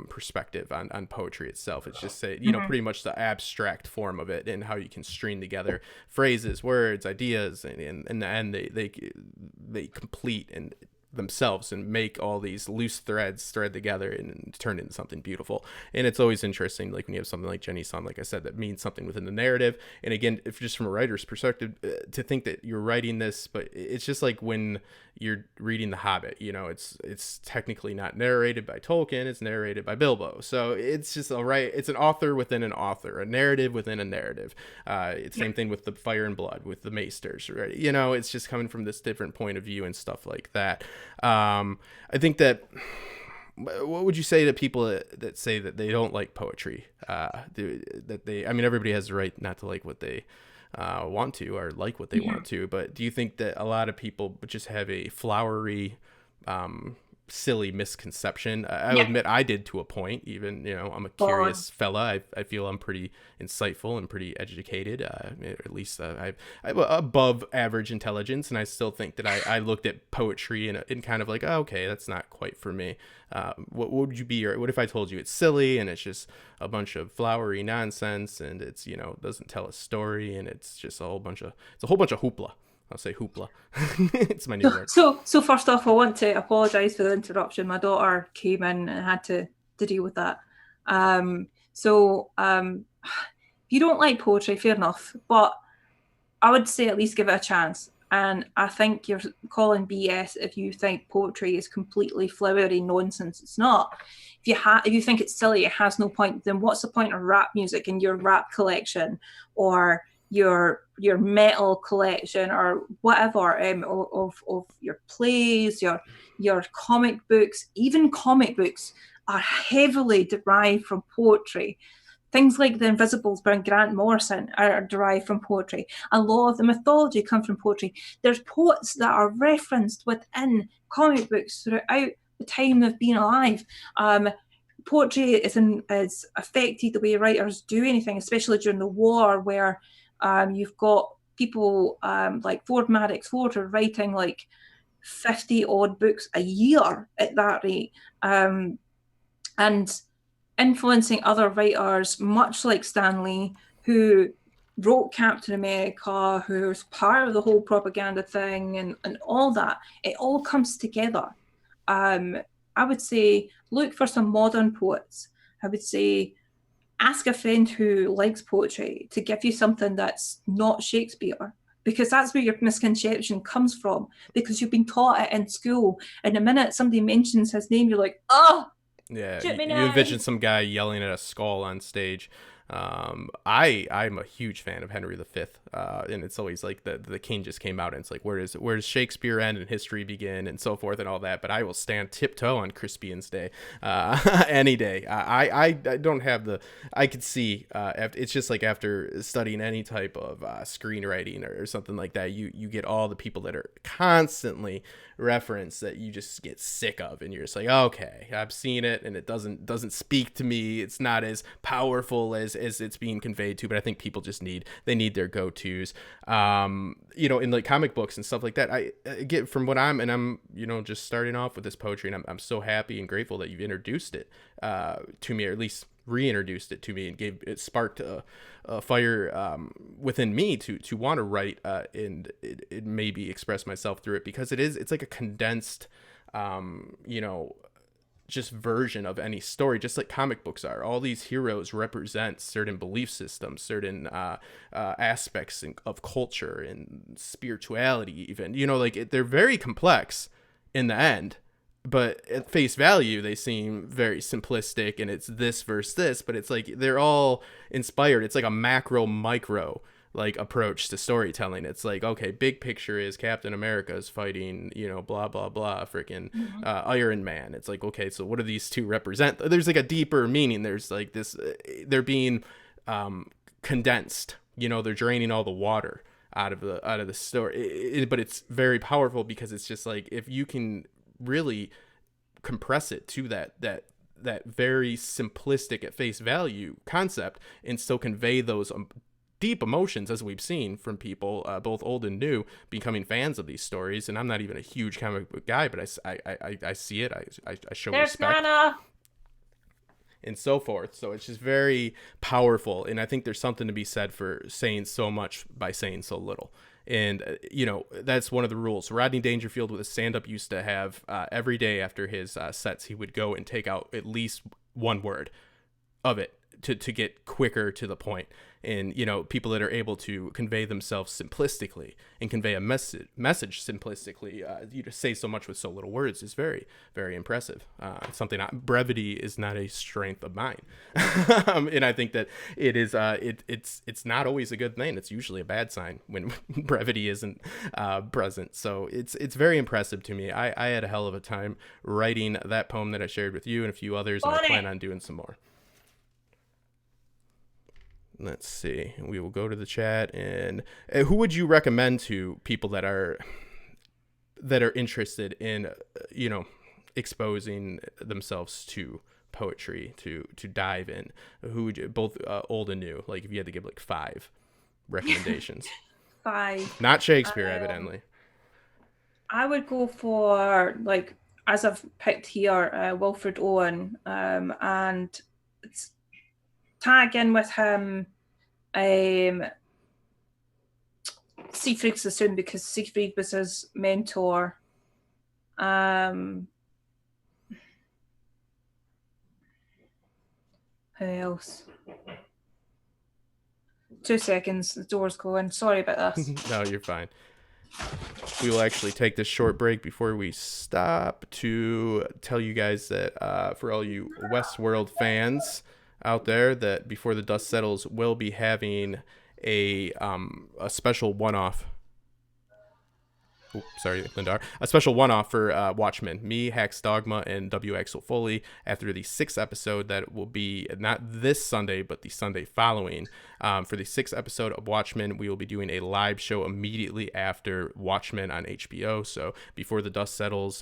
perspective on poetry itself. It's just, pretty much the abstract form of it, and how you can string together phrases, words, ideas, and in the end they complete and themselves and make all these loose threads thread together and turn into something beautiful. And it's always interesting, like when you have something like Jenny's song, like I said, that means something within the narrative. And again, if just from a writer's perspective, to think that you're writing this, but it's just like when you're reading The Hobbit, it's technically not narrated by Tolkien, it's narrated by Bilbo. So it's just it's an author within an author, a narrative within a narrative. It's same thing with the Fire and Blood, with the Maesters, right? It's just coming from this different point of view and stuff like that. I think that, what would you say to people that say that they don't like poetry? Everybody has the right not to like what they want to, or like what they want to, but do you think that a lot of people just have a flowery, silly misconception? I'll admit I did, to a point. Even, I'm a curious fella. I feel I'm pretty insightful and pretty educated, at least I have above average intelligence, and I still think that I looked at poetry in kind of like, oh, okay, that's not quite for me. What would you be, or what if I told you it's silly and it's just a bunch of flowery nonsense, and it's, doesn't tell a story, and it's just a whole bunch of hoopla. I'll say hoopla. It's my new word. So first off, I want to apologise for the interruption. My daughter came in and had to deal with that. If you don't like poetry, fair enough. But I would say at least give it a chance. And I think you're calling BS if you think poetry is completely flowery nonsense. It's not. If you think it's silly, it has no point. Then what's the point of rap music in your rap collection, or your metal collection, or whatever, of your plays, your comic books? Even comic books are heavily derived from poetry. Things like The Invisibles by Grant Morrison are derived from poetry. A lot of the mythology comes from poetry. There's poets that are referenced within comic books throughout the time they've been alive. Poetry is affected the way writers do anything, especially during the war, where you've got people like Ford Madox Ford are writing like 50 odd books a year at that rate. And influencing other writers, much like Stan Lee, who wrote Captain America, who was part of the whole propaganda thing and all that. It all comes together. I would say look for some modern poets. I would say ask a friend who likes poetry to give you something that's not Shakespeare, because that's where your misconception comes from, because you've been taught it in school. And the minute somebody mentions his name, you're like, oh, Yeah, shoot me you now. envision some guy yelling at a skull on stage. I'm a huge fan of Henry V, and it's always like the king just came out, and it's like where does Shakespeare end and history begin, and so forth and all that. But I will stand tiptoe on Crispian's Day, any day. I don't have the. I could see. It's just like after studying any type of screenwriting or something like that, you get all the people that are constantly referenced that you just get sick of, and you're just like, okay, I've seen it, and it doesn't speak to me. It's not as powerful as it's being conveyed to. But I think people just need their go-tos. In like comic books and stuff like that. I get from what I'm just starting off with this poetry, and I'm so happy and grateful that you've introduced it to me, or at least reintroduced it to me, and it sparked a fire within me to want to write and it maybe express myself through it, because it's like a condensed just version of any story, just like comic books are. All these heroes represent certain belief systems, certain aspects of culture and spirituality even, they're very complex in the end, but at face value they seem very simplistic, and it's this versus this, but it's like they're all inspired. It's like a macro micro like approach to storytelling. It's like, okay, big picture is Captain America is fighting, blah blah blah, freaking Iron Man. It's like, okay, so what do these two represent? There's like a deeper meaning. There's like this, they're being condensed. They're draining all the water out of the story. But it's very powerful, because it's just like, if you can really compress it to that very simplistic at face value concept, and still convey those deep emotions, as we've seen from people both old and new becoming fans of these stories. And I'm not even a huge comic book guy, but I see it. I show There's respect. Nana. And so forth. So it's just very powerful, and I think there's something to be said for saying so much by saying so little. And that's one of the rules. Rodney Dangerfield with a stand-up used to have every day after his sets, he would go and take out at least one word of it to get quicker to the point. And people that are able to convey themselves simplistically and convey a message simplistically, you just say so much with so little words, is very, very impressive. Brevity is not a strength of mine. And I think that it is it's not always a good thing. It's usually a bad sign when brevity isn't present. So it's very impressive to me. I had a hell of a time writing that poem that I shared with you and a few others, and I plan on doing some more. Let's see. We will go to the chat. And who would you recommend to people that are interested in, exposing themselves to poetry, to dive in? Who would you, both old and new? Like, if you had to give like 5 recommendations. 5. Not Shakespeare, evidently. I would go for, like, as I've picked here, Wilfred Owen, and tag in with him Siegfried Sassoon, because Siegfried was his mentor. Who else? 2 seconds. The door's going. Sorry about this. No, you're fine. We will actually take this short break before we stop to tell you guys that for all you Westworld fans out there, that Before the Dust Settles will be having a special one-off. Sorry, Lindar. A special one-off for Watchmen. Me, Hax Dogma, and W. Axel Foley after the 6th episode that will be not this Sunday, but the Sunday following. For the 6th episode of Watchmen, we will be doing a live show immediately after Watchmen on HBO. So Before the Dust Settles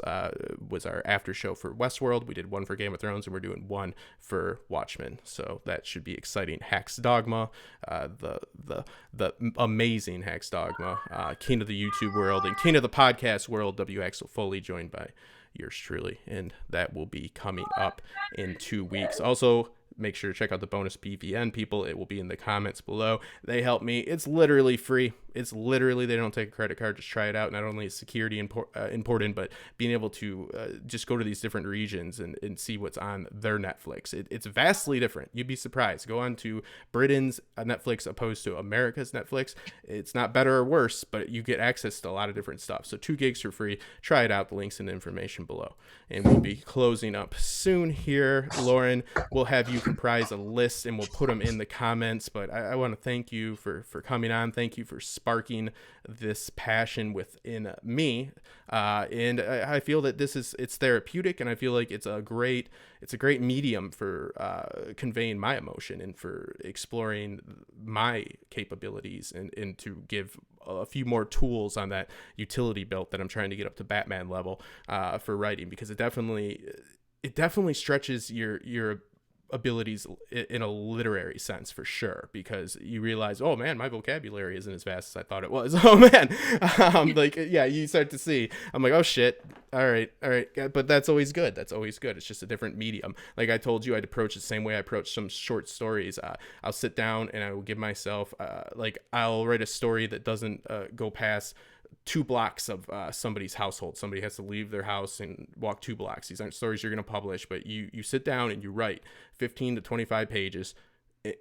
was our after show for Westworld. We did one for Game of Thrones, and we're doing one for Watchmen. So that should be exciting. Hax Dogma, the amazing Hax Dogma, king of the YouTube world and king of the podcast world, W. Axel Foley, joined by yours truly, and that will be coming up in 2 weeks. Also, make sure to check out the bonus BVN people. It will be in the comments below. They help me. It's literally free. It's literally, they don't take a credit card. Just try it out. Not only is security important, but being able to just go to these different regions and see what's on their Netflix. It's vastly different. You'd be surprised. Go on to Britain's Netflix opposed to America's Netflix. It's not better or worse, but you get access to a lot of different stuff. So 2 gigs for free. Try it out. The links in the information below. And we'll be closing up soon here. Lauren, we'll have you comprise a list and we'll put them in the comments. But I want to thank you for coming on. Thank you for sparking this passion within me, and I feel that it's therapeutic, and I feel like it's a great medium for conveying my emotion and for exploring my capabilities and to give a few more tools on that utility belt that I'm trying to get up to Batman level for writing, because it definitely stretches your abilities in a literary sense, for sure, because you realize, oh man, my vocabulary isn't as vast as I thought it was. Oh man, you start to see, I'm like, oh shit, all right, but that's always good. It's just a different medium. Like I told you, I'd approach the same way I approach some short stories. I'll sit down and I will give myself I'll write a story that doesn't go past 2 blocks of somebody's household. Somebody has to leave their house and walk 2 blocks. These aren't stories you're going to publish, but you sit down and you write 15 to 25 pages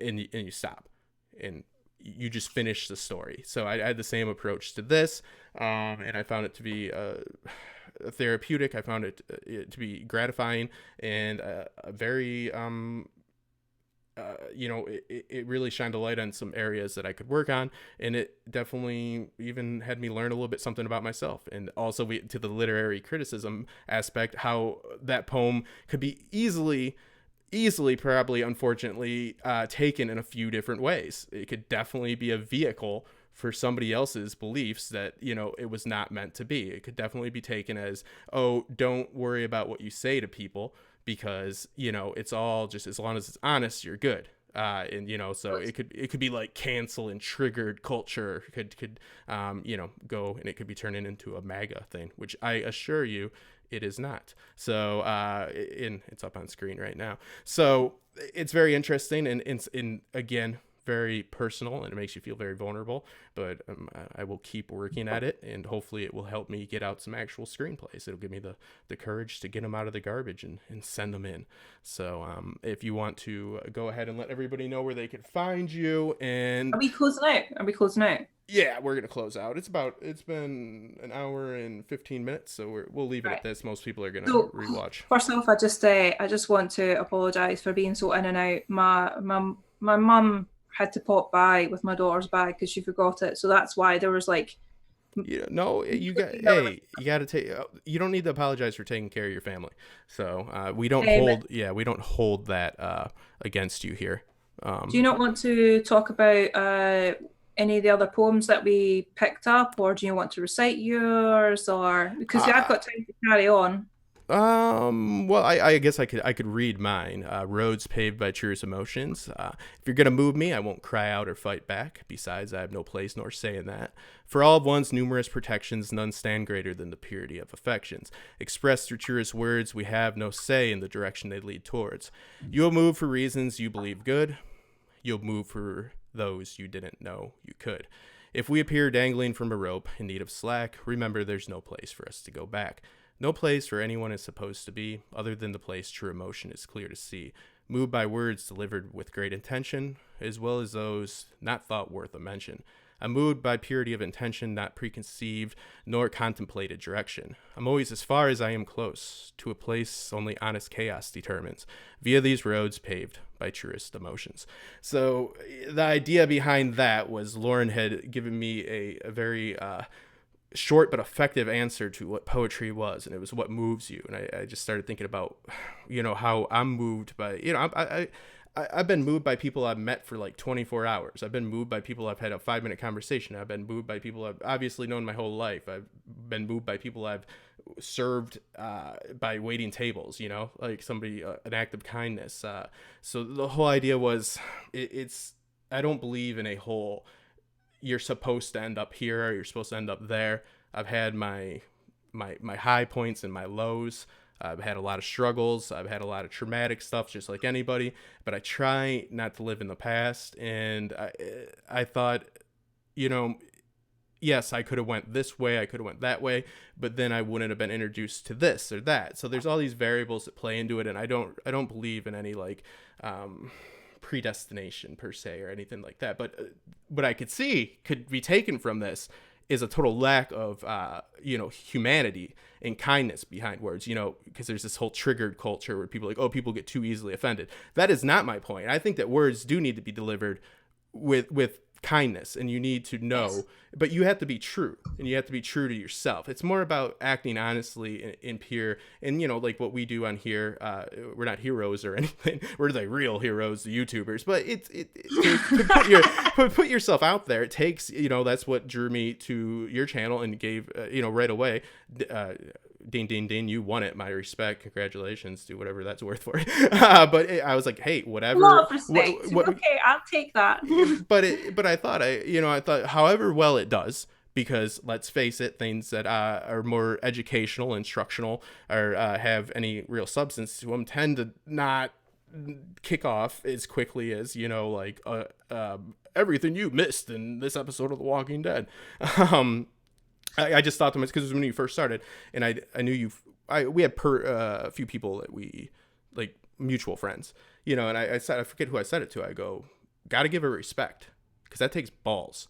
and you stop and you just finish the story. So I had the same approach to this, and I found it to be therapeutic. I found it to be gratifying and a very it really shined a light on some areas that I could work on, and it definitely even had me learn a little bit something about myself. And also to the literary criticism aspect, how that poem could be easily, probably unfortunately, taken in a few different ways. It could definitely be a vehicle for somebody else's beliefs that, it was not meant to be. It could definitely be taken as, oh, don't worry about what you say to people, because it's all just, as long as it's honest, you're good. So it could be like cancel and triggered culture could go, and it could be turning into a MAGA thing, which I assure you it is not. So it's up on screen right now. So it's very interesting and again, very personal, and it makes you feel very vulnerable, but I will keep working at it, and hopefully it will help me get out some actual screenplays. It'll give me the courage to get them out of the garbage and send them in. So if you want to go ahead and let everybody know where they can find you. And Are we closing out? Yeah, we're gonna close out. It's been an hour and 15 minutes, so we'll leave it at this. Most people are gonna rewatch. First off, I just want to apologize for being so in and out. My mum had to pop by with my daughter's bag because she forgot it, so that's why there was you don't need to apologize for taking care of your family. So we don't hold that against you here. Do you not want to talk about any of the other poems that we picked up, or do you want to recite yours, or because I've got time to carry on? Well, I guess I could read mine. Roads paved by truest emotions. If you're gonna move me, I won't cry out or fight back. Besides, I have no place nor say in that. For all of one's numerous protections, none stand greater than the purity of affections. Expressed through truest words, we have no say in the direction they lead towards. You'll move for reasons you believe good. You'll move for those you didn't know you could. If we appear dangling from a rope in need of slack, remember there's no place for us to go back. No place where anyone is supposed to be, other than the place true emotion is clear to see. moved by words delivered with great intention, as well as those not thought worth a mention. I'm moved by purity of intention, not preconceived nor contemplated direction. I'm always as far as I am close to a place only honest chaos determines, via these roads paved by truest emotions. So the idea behind that was Lauren had given me a very short but effective answer to what poetry was, and it was what moves you. And I just started thinking about, how I'm moved by, I've been moved by people I've met for like 24 hours. I've been moved by people I've had a 5-minute conversation. I've been moved by people I've obviously known my whole life. I've been moved by people I've served by waiting tables, like somebody, an act of kindness. So the whole idea was I don't believe in a whole, you're supposed to end up here or you're supposed to end up there. I've had my high points and my lows. I've had a lot of struggles. I've had a lot of traumatic stuff, just like anybody, but I try not to live in the past. And I thought, yes, I could have went this way. I could have went that way, but then I wouldn't have been introduced to this or that. So there's all these variables that play into it. And I don't believe in any like, predestination per se or anything like that. But what I could see could be taken from this is a total lack of, humanity and kindness behind words, because there's this whole triggered culture where people are like, oh, people get too easily offended. That is not my point. I think that words do need to be delivered with kindness, and you need to know, but you have to be true, and you have to be true to yourself. It's more about acting honestly and pure, and like what we do on here, we're not heroes or anything. We're the real heroes, the YouTubers, but to put yourself out there, it takes, that's what drew me to your channel and gave, right away, ding, ding, ding, you won it. My respect. Congratulations. Do whatever that's worth for it. But I was like, hey, whatever. A lot of respect. Okay, I'll take that. But I thought, however well it does, because let's face it, things that are more educational, instructional, or have any real substance to them tend to not kick off as quickly as, everything you missed in this episode of The Walking Dead. I just thought to myself, because it was when you first started, and I knew we had a few people that we, like, mutual friends, and I said, I forget who I said it to. I go, gotta give her respect, because that takes balls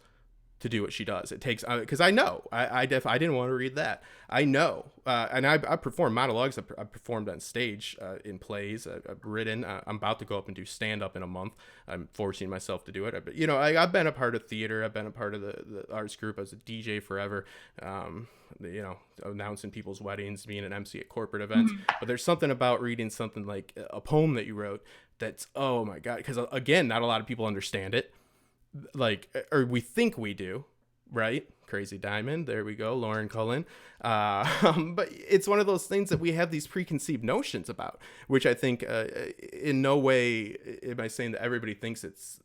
to do what she does. It takes, because I know, I didn't want to read that. I know, and I perform monologues. I performed on stage in plays. I've written. I'm about to go up and do stand-up in a month. I'm forcing myself to do it. But, I've been a part of theater. I've been a part of the arts group. I was a DJ forever, announcing people's weddings, being an MC at corporate events. But there's something about reading something like a poem that you wrote that's, oh my God, because again, not a lot of people understand it. Like, or we think we do, right? Crazy Diamond, there we go, Lauren Cullen. But it's one of those things that we have these preconceived notions about, which I think in no way am I saying that everybody thinks it's,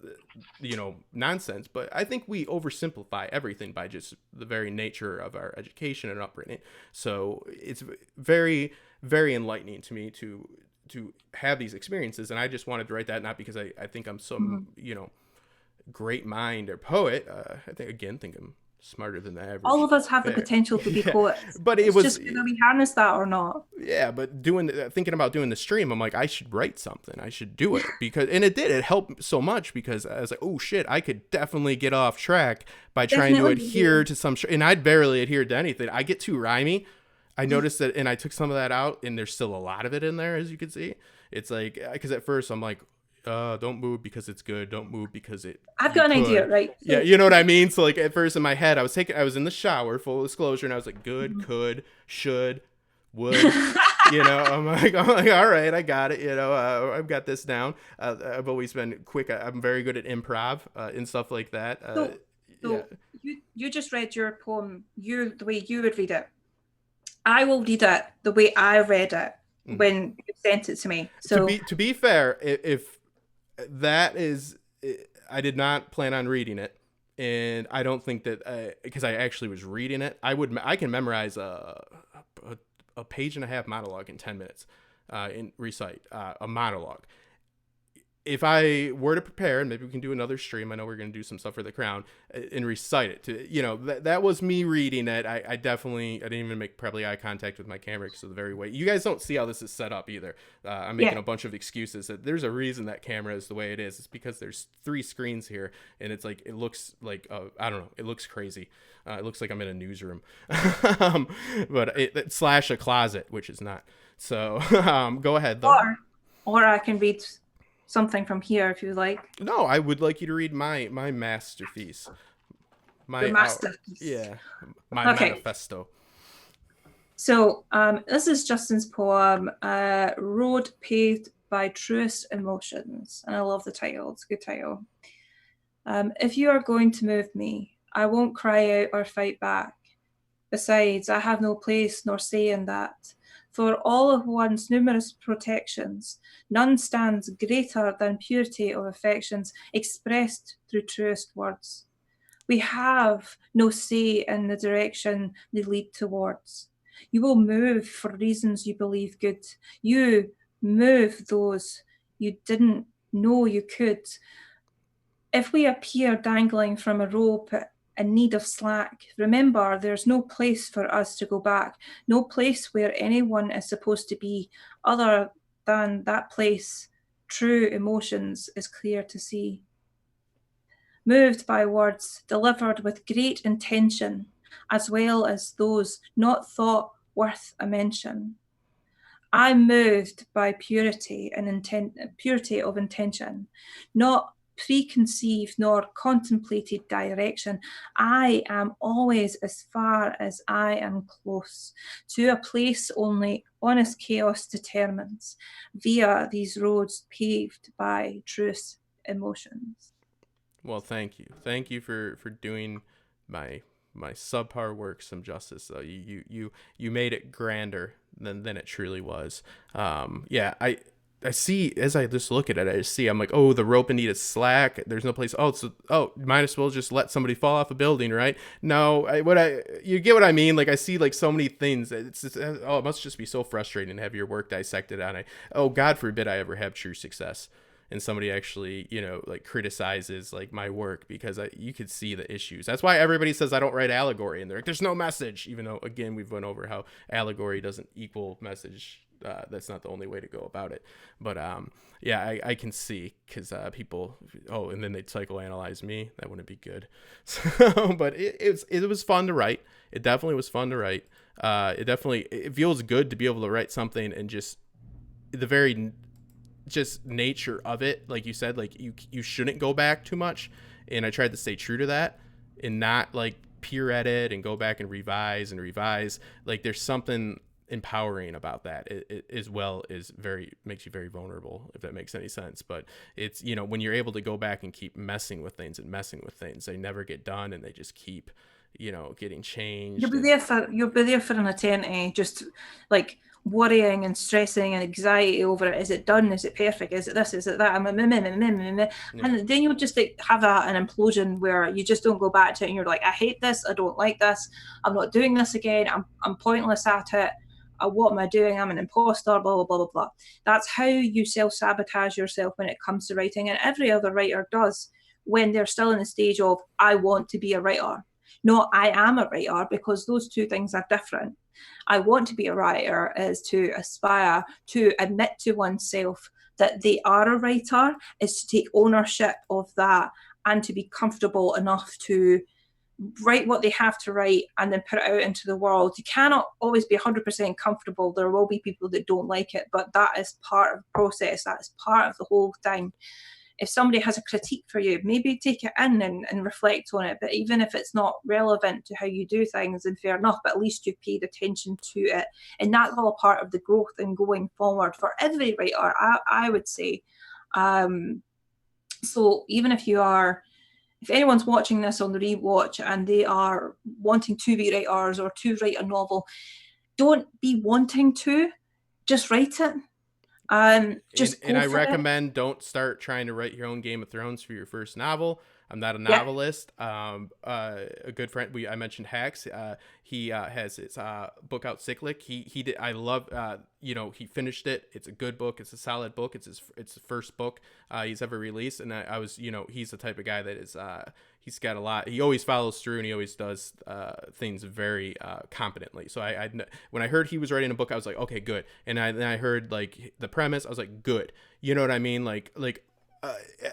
nonsense, but I think we oversimplify everything by just the very nature of our education and upbringing. So it's very, very enlightening to me to have these experiences. And I just wanted to write that, not because I think I'm some, great mind or poet. I think I'm smarter than the average. All of us have the potential to be poets, but it's just whether we harness that or not. Yeah, but thinking about doing the stream, I'm like, I should write something. I should do it, and it helped so much, because I was like, oh shit, I could definitely get off track by trying to adhere to some, and I'd barely adhere to anything. I get too rhymey. I noticed that, and I took some of that out, and there's still a lot of it in there, as you can see. It's like, because at first I'm like, don't move because it's good. Don't move because I've got an idea, right? So, yeah, you know what I mean? So like at first in my head, I was in the shower, full disclosure, and I was like, good, could, should, would, I'm like, all right, I got it. I've got this down. I've always been quick. I'm very good at improv and stuff like that. So you just read your poem, the way you would read it. I will read it the way I read it when you sent it to me. So to be fair, if that is, I did not plan on reading it, and I don't think that because I actually was reading it, I can memorize a page and a half monologue in 10 minutes, and recite a monologue. if I were to prepare, and maybe we can do another stream, I know we're going to do some stuff for the crown, and recite it to, that was me reading it. I didn't even make probably eye contact with my camera because of the very way. You guys don't see how this is set up either. I'm making a bunch of excuses. There's a reason that camera is the way it is. It's because there's 3 screens here, and it's like, it looks like, I don't know, it looks crazy. It looks like I'm in a newsroom, but slash a closet, which is not. So go ahead though. Or I can read something from here if you like. No, I would like you to read my masterpiece. My masterpiece. My manifesto. So this is Justin's poem, Road Paved by Truest Emotions. And I love the title. It's a good title. If you are going to move me, I won't cry out or fight back. Besides, I have no place nor say in that. For all of one's numerous protections, none stands greater than purity of affections expressed through truest words. We have no say in the direction they lead towards. You will move for reasons you believe good. You move those you didn't know you could. If we appear dangling from a rope in need of slack, remember there's no place for us to go back, no place where anyone is supposed to be other than that place. True emotions is clear to see. Moved by words delivered with great intention, as well as those not thought worth a mention. I'm moved by purity of intention, not preconceived nor contemplated direction. I am always as far as I am close to a place only honest chaos determines, via these roads paved by truest emotions. Well, thank you for doing my subpar work some justice. You made it grander than it truly was. I see, as I just look at it, I see, I'm like, oh, the rope in need is slack. There's no place. Might as well just let somebody fall off a building, right? No, you get what I mean? Like, I see like so many things. It's just, it must just be so frustrating to have your work dissected on. God forbid I ever have true success and somebody actually, like criticizes like my work, because you could see the issues. That's why everybody says I don't write allegory, and they're like, there's no message, even though, again, we've went over how allegory doesn't equal message. That's not the only way to go about it. But I can see, because people, and then they'd psychoanalyze me. That wouldn't be good. So, but it was fun to write. It definitely was fun to write. It feels good to be able to write something, and just the very just nature of it, like you said, like you shouldn't go back too much, and I tried to stay true to that and not like peer edit and go back and revise. Like, there's something empowering about that. It as well is makes you very vulnerable, if that makes any sense. But it's, when you're able to go back and keep messing with things, they never get done, and they just keep getting changed. You'll be there for an eternity, just like worrying and stressing and anxiety over it. Is it done? Is it perfect? Is it this? Is it that? And then you'll just have an implosion where you just don't go back to it, and you're like, I hate this, I don't like this, I'm not doing this again, I'm pointless at it, what am I doing, I'm an imposter, blah blah blah blah blah. That's how you self-sabotage yourself when it comes to writing, and every other writer does when they're still in the stage of I want to be a writer, not I am a writer, because those two things are different. I want to be a writer is to aspire to admit to oneself that they are a writer, is to take ownership of that, and to be comfortable enough to write what they have to write and then put it out into the world. You cannot always be 100% comfortable. There will be people that don't like it, but that is part of the process. That is part of the whole thing. If somebody has a critique for you, maybe take it in and reflect on it. But even if it's not relevant to how you do things, then fair enough, but at least you've paid attention to it. And that's all a part of the growth and going forward for every writer, I would say. So even if anyone's watching this on the rewatch and they are wanting to be writers or to write a novel, don't be wanting to, just write it. And I recommend don't start trying to write your own Game of Thrones for your first novel. I'm not a Yeah. novelist. A good friend, I mentioned Hacks. He has his book out, Cyclic. He did. I love. He finished it. It's a good book. It's a solid book. It's the first book he's ever released. And I was, he's the type of guy that is. He's got a lot. He always follows through, and he always does things very competently. So when I heard he was writing a book, I was like, okay, good. And then I heard like the premise, I was like, good. You know what I mean? Like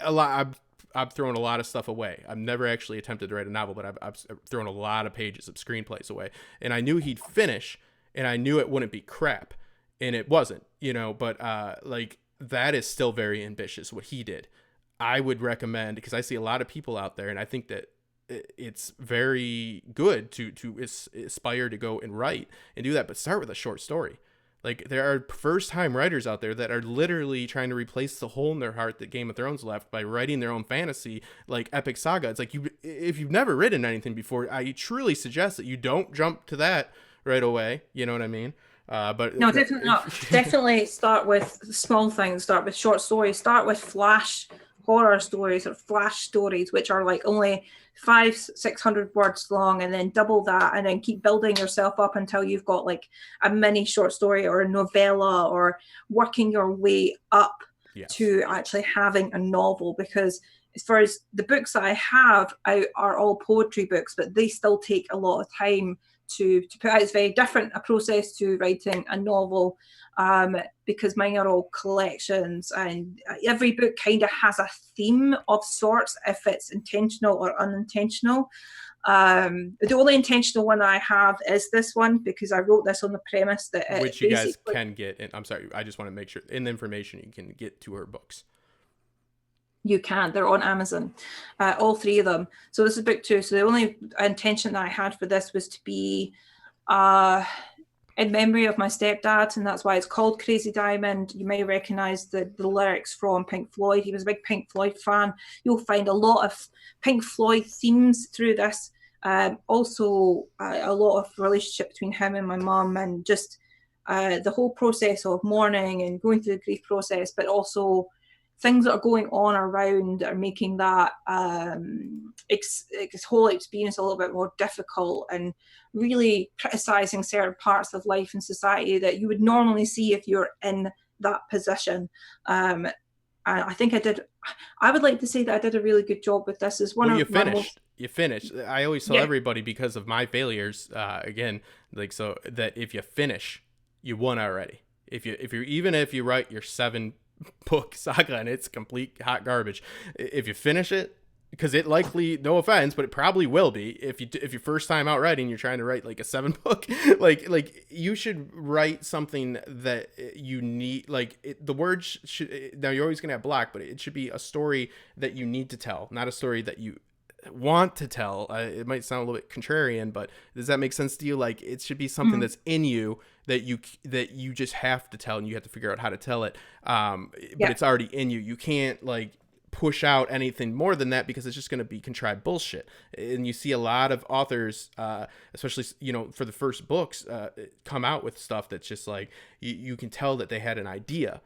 a lot. I've thrown a lot of stuff away. I've never actually attempted to write a novel, but I've thrown a lot of pages of screenplays away. And I knew he'd finish, and I knew it wouldn't be crap, and it wasn't. But like that is still very ambitious what he did. I would recommend, because I see a lot of people out there, and I think that it's very good to aspire to go and write and do that, but start with a short story. Like, there are first-time writers out there that are literally trying to replace the hole in their heart that Game of Thrones left by writing their own fantasy, like epic saga. It's like, if you've never written anything before, I truly suggest that you don't jump to that right away. You know what I mean? But No, definitely not. Definitely start with small things. Start with short stories. Start with flash horror stories or flash stories, which are like only 500-600 words long, and then double that, and then keep building yourself up until you've got like a mini short story or a novella, or working your way up to actually having a novel. Because as far as the books that I have out are all poetry books, but they still take a lot of time to put out. It's very different a process to writing a novel, because mine are all collections, and every book kind of has a theme of sorts, if it's intentional or unintentional. The only intentional one I have is this one, because I wrote this on the premise that which you guys can get. And I'm sorry, I just want to make sure in the information you can get to her books. You can. They're on Amazon, all three of them. So this is book 2. So the only intention that I had for this was to be in memory of my stepdad, and that's why it's called Crazy Diamond. You may recognize the lyrics from Pink Floyd. He was a big Pink Floyd fan. You'll find a lot of Pink Floyd themes through this. Also, a lot of relationship between him and my mum, and just the whole process of mourning and going through the grief process, but also things that are going on around are making that whole experience a little bit more difficult, and really criticizing certain parts of life and society that you would normally see if you're in that position. And I think I would like to say that I did a really good job with this. You finished. I always tell everybody, because of my failures, again, like, so that if you finish, you won already. If you write your 7-book saga and it's complete hot garbage, if you finish it, because it likely, no offense, but it probably will be, if you're first time out writing, you're trying to write like a 7-book, like you should write something that you need, like the words should, now you're always gonna have block, but it should be a story that you need to tell, not a story that you want to tell. It might sound a little bit contrarian, but does that make sense to you? Like, it should be something that's in you that you just have to tell, and you have to figure out how to tell it. But it's already in you. You can't like push out anything more than that, because it's just going to be contrived bullshit. And you see a lot of authors, especially for the first books, come out with stuff that's just like you can tell that they had an idea.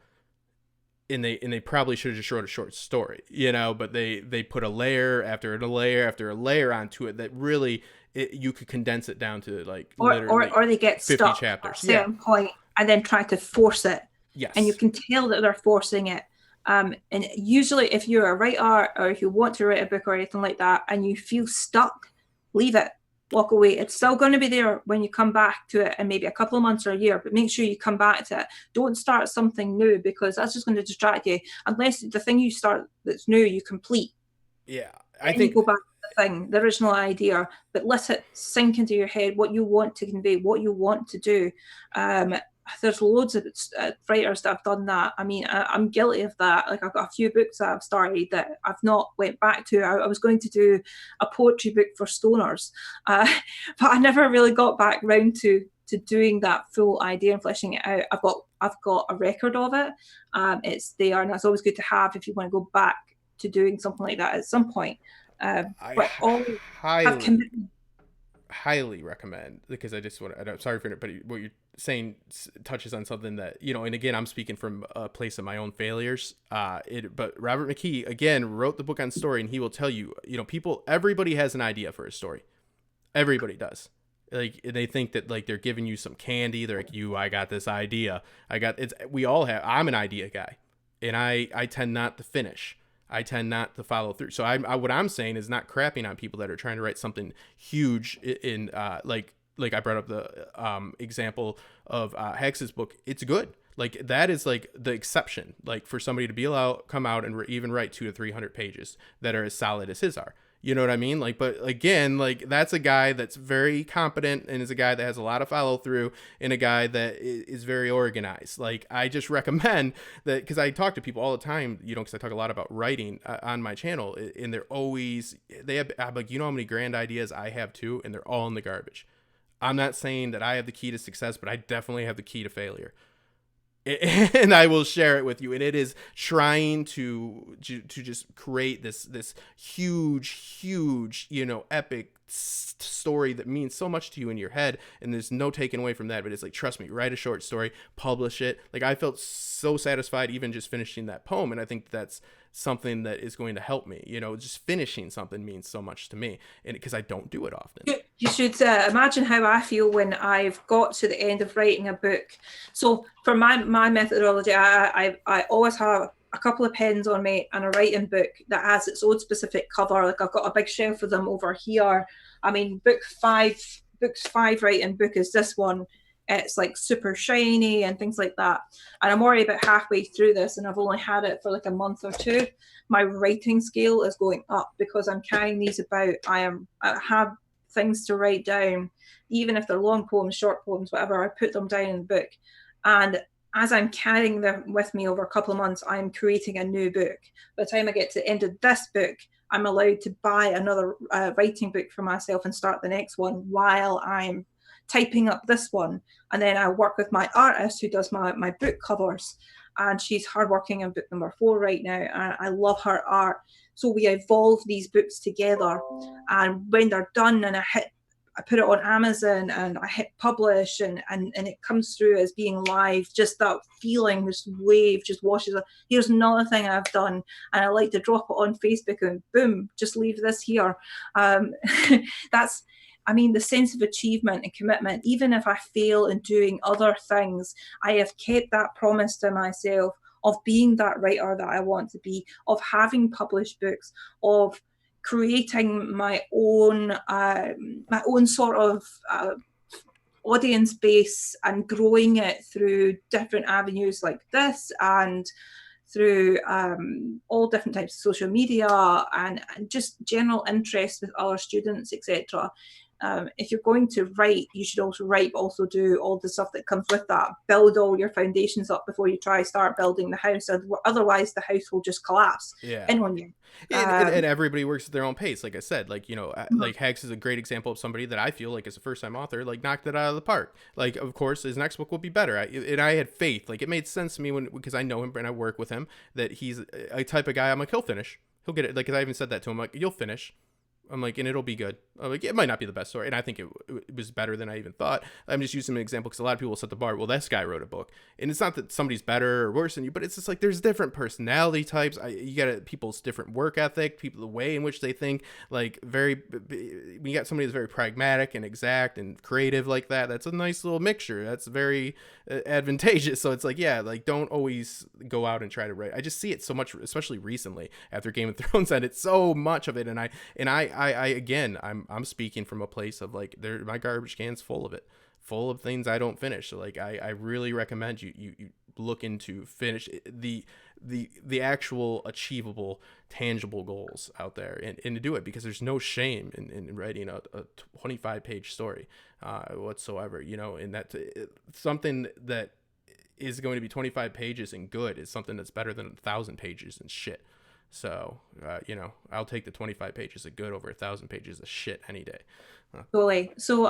And they probably should have just wrote a short story, but they put a layer after a layer after a layer onto it that really you could condense it down to like or they get 50 stuck chapters at a certain point and then try to force it. Yes. And you can tell that they're forcing it. And usually if you're a writer, or if you want to write a book or anything like that, and you feel stuck, leave it. Walk away. It's still going to be there when you come back to it in maybe a couple of months or a year, but make sure you come back to it. Don't start something new, because that's just going to distract you, unless the thing you start that's new you complete. I think you go back to the original idea, but let it sink into your head what you want to convey, what you want to do. There's loads of writers that have done that. I mean, I'm guilty of that. Like, I've got a few books that I've started that I've not went back to. I was going to do a poetry book for stoners, but I never really got back round to doing that full idea and fleshing it out. I've got a record of it. It's there, and that's always good to have if you want to go back to doing something like that at some point. But always have commitment. highly recommend, because I just want to, I'm sorry for it, but what you're saying touches on something that, you know, and again, I'm speaking from a place of my own failures. But Robert McKay, again, wrote the book on story, and he will tell you, you know, everybody has an idea for a story. Everybody does. Like, they think that, like, they're giving you some candy. They're like, I got this idea. We all have, I'm an idea guy, and I tend not to finish. I tend not to follow through. So what I'm saying is not crapping on people that are trying to write something huge in like I brought up the example of Hex's book. It's good. Like, that is like the exception. Like, for somebody to be allowed come out and even write 200 to 300 pages that are as solid as his are. You know what I mean? Like, but again, like, that's a guy that's very competent and is a guy that has a lot of follow through, and a guy that is very organized. Like, I just recommend that, because I talk to people all the time, you know, because I talk a lot about writing on my channel, and I'm like, you know how many grand ideas I have too, and they're all in the garbage. I'm not saying that I have the key to success, but I definitely have the key to failure. And I will share it with you. And it is trying to just create this huge, you know, epic story that means so much to you in your head. And there's no taking away from that. But it's like, trust me, write a short story, publish it. Like, I felt so satisfied even just finishing that poem. And I think that's something that is going to help me. You know, just finishing something means so much to me, and because I don't do it often. You should imagine how I feel when I've got to the end of writing a book. So for my methodology, I always have a couple of pens on me and a writing book that has its own specific cover. Like, I've got a big shelf of them over here. I mean, book five writing book is this one. It's like super shiny and things like that. And I'm already about halfway through this, and I've only had it for like a month or two. My writing scale is going up because I'm carrying these about. I have things to write down, even if they're long poems, short poems, whatever. I put them down in the book, and as I'm carrying them with me over a couple of months, I'm creating a new book. By the time I get to the end of this book, I'm allowed to buy another writing book for myself and start the next one while I'm typing up this one. And then I work with my artist who does my book covers, and she's hardworking on book number 4 right now, and I love her art. So we evolve these books together, and when they're done and I put it on Amazon and I hit publish, and it comes through as being live, just that feeling, this wave just washes up. Here's another thing I've done, and I like to drop it on Facebook and boom, just leave this here. That's, I mean, the sense of achievement and commitment. Even if I fail in doing other things, I have kept that promise to myself of being that writer that I want to be, of having published books, of creating my own sort of audience base and growing it through different avenues like this, and through all different types of social media, and just general interest with other students, etc. If you're going to write, you should also write, but also do all the stuff that comes with that. Build all your foundations up before you start building the house. Otherwise, the house will just collapse in on you. And everybody works at their own pace. Like I said, like, you know, like Hex is a great example of somebody that I feel like, as a first-time author, like, knocked it out of the park. Like, of course, his next book will be better. I had faith. Like, it made sense to me because I know him and I work with him, that he's a type of guy. I'm like, he'll finish. He'll get it. Like, 'cause I even said that to him. Like, you'll finish. I'm like, and it'll be good. I'm like, it might not be the best story, and I think it was better than I even thought. I'm just using an example because a lot of people will set the bar. Well, this guy wrote a book, and it's not that somebody's better or worse than you, but it's just like, there's different personality types. You got people's different work ethic, people, the way in which they think. Like, when you got somebody that's very pragmatic and exact and creative like that, that's a nice little mixture. That's very advantageous. So it's like, yeah, like, don't always go out and try to write. I just see it so much, especially recently after Game of Thrones ended, so much of it, and I again, I'm speaking from a place of, like, my garbage can's full of things I don't finish. So, like, I really recommend you look into finish the actual achievable, tangible goals out there, and to do it, because there's no shame in writing a 25-page story whatsoever, you know, and that something that is going to be 25 pages and good is something that's better than 1,000 pages and shit. So, you know, I'll take the 25 pages of good over 1,000 pages of shit any day. Totally. So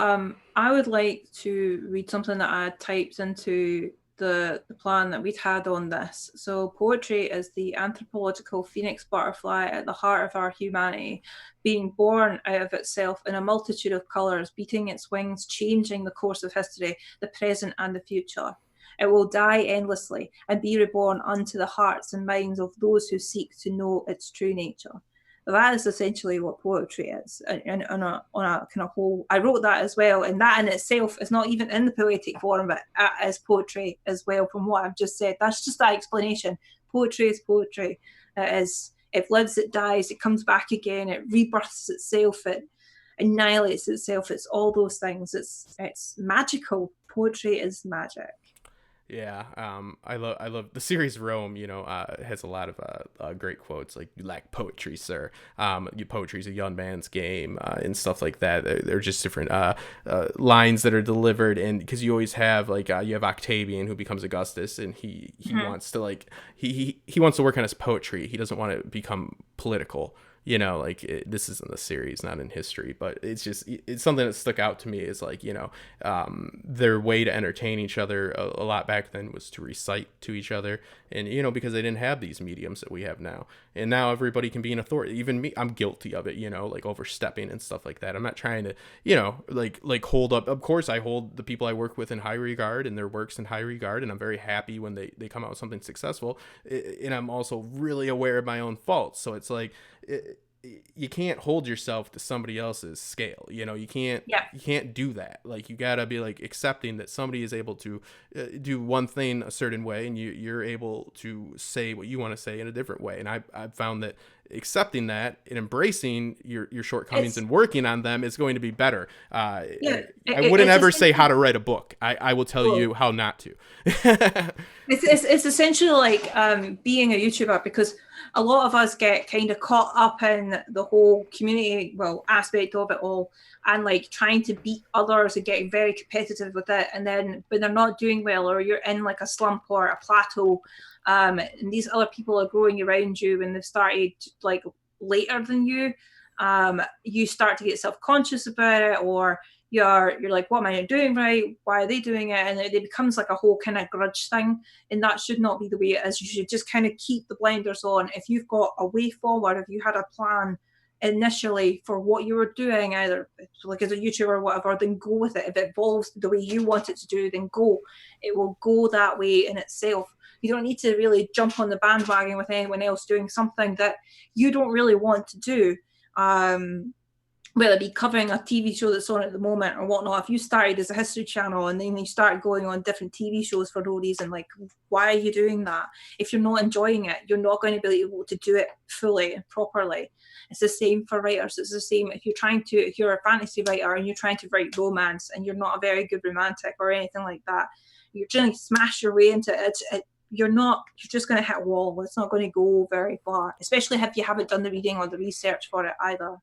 I would like to read something that I typed into the plan that we'd had on this. So poetry is the anthropological phoenix butterfly at the heart of our humanity, being born out of itself in a multitude of colours, beating its wings, changing the course of history, the present and the future. It will die endlessly and be reborn unto the hearts and minds of those who seek to know its true nature. That is essentially what poetry is, and on a kind of whole. I wrote that as well, and that in itself is not even in the poetic form, but it is poetry as well. From what I've just said, that's just that explanation. Poetry is poetry. It is. It lives, it dies, it comes back again, it rebirths itself, it annihilates itself. It's all those things. It's magical. Poetry is magic. Yeah, I love the series Rome. Has a lot of great quotes like "You lack poetry, sir." Your poetry is a young man's game, and stuff like that. They're just different lines that are delivered, and because you always have you have Octavian who becomes Augustus, and he wants to he wants to work on his poetry. He doesn't want to become political. This is in the series, not in history, but it's something that stuck out to me is their way to entertain each other a lot back then was to recite to each other. And, because they didn't have these mediums that we have now. And now everybody can be an authority. Even me, I'm guilty of it, overstepping and stuff like that. I'm not trying to, hold up. Of course, I hold the people I work with in high regard and their works in high regard. And I'm very happy when they come out with something successful. And I'm also really aware of my own faults. So it's you can't hold yourself to somebody else's scale. You can't do that. You gotta be accepting that somebody is able to do one thing a certain way, and you're able to say what you want to say in a different way. And I've found that accepting that and embracing your shortcomings and working on them is going to be better. I wouldn't ever say how to write a book. I will tell you how not to. It's essentially being a YouTuber, because a lot of us get kind of caught up in the whole community aspect of it all, and trying to beat others and getting very competitive with it, and then when they're not doing well, or you're in a slump or a plateau, and these other people are growing around you and they've started later than you, you start to get self-conscious about it, or you're like, what am I doing right? Why are they doing it? And it becomes a whole kind of grudge thing. And that should not be the way it is. You should just kind of keep the blinders on. If you've got a way forward, if you had a plan initially for what you were doing, either as a YouTuber or whatever, then go with it. If it evolves the way you want it to do, then go. It will go that way in itself. You don't need to really jump on the bandwagon with anyone else doing something that you don't really want to do. Whether it be covering a TV show that's on at the moment or whatnot. If you started as a history channel and then you start going on different TV shows for no reason, why are you doing that? If you're not enjoying it, you're not going to be able to do it fully and properly. It's the same for writers. It's the same if you're a fantasy writer and you're trying to write romance and you're not a very good romantic or anything like that, you're trying to smash your way into it. You're just going to hit a wall. It's not going to go very far, especially if you haven't done the reading or the research for it either.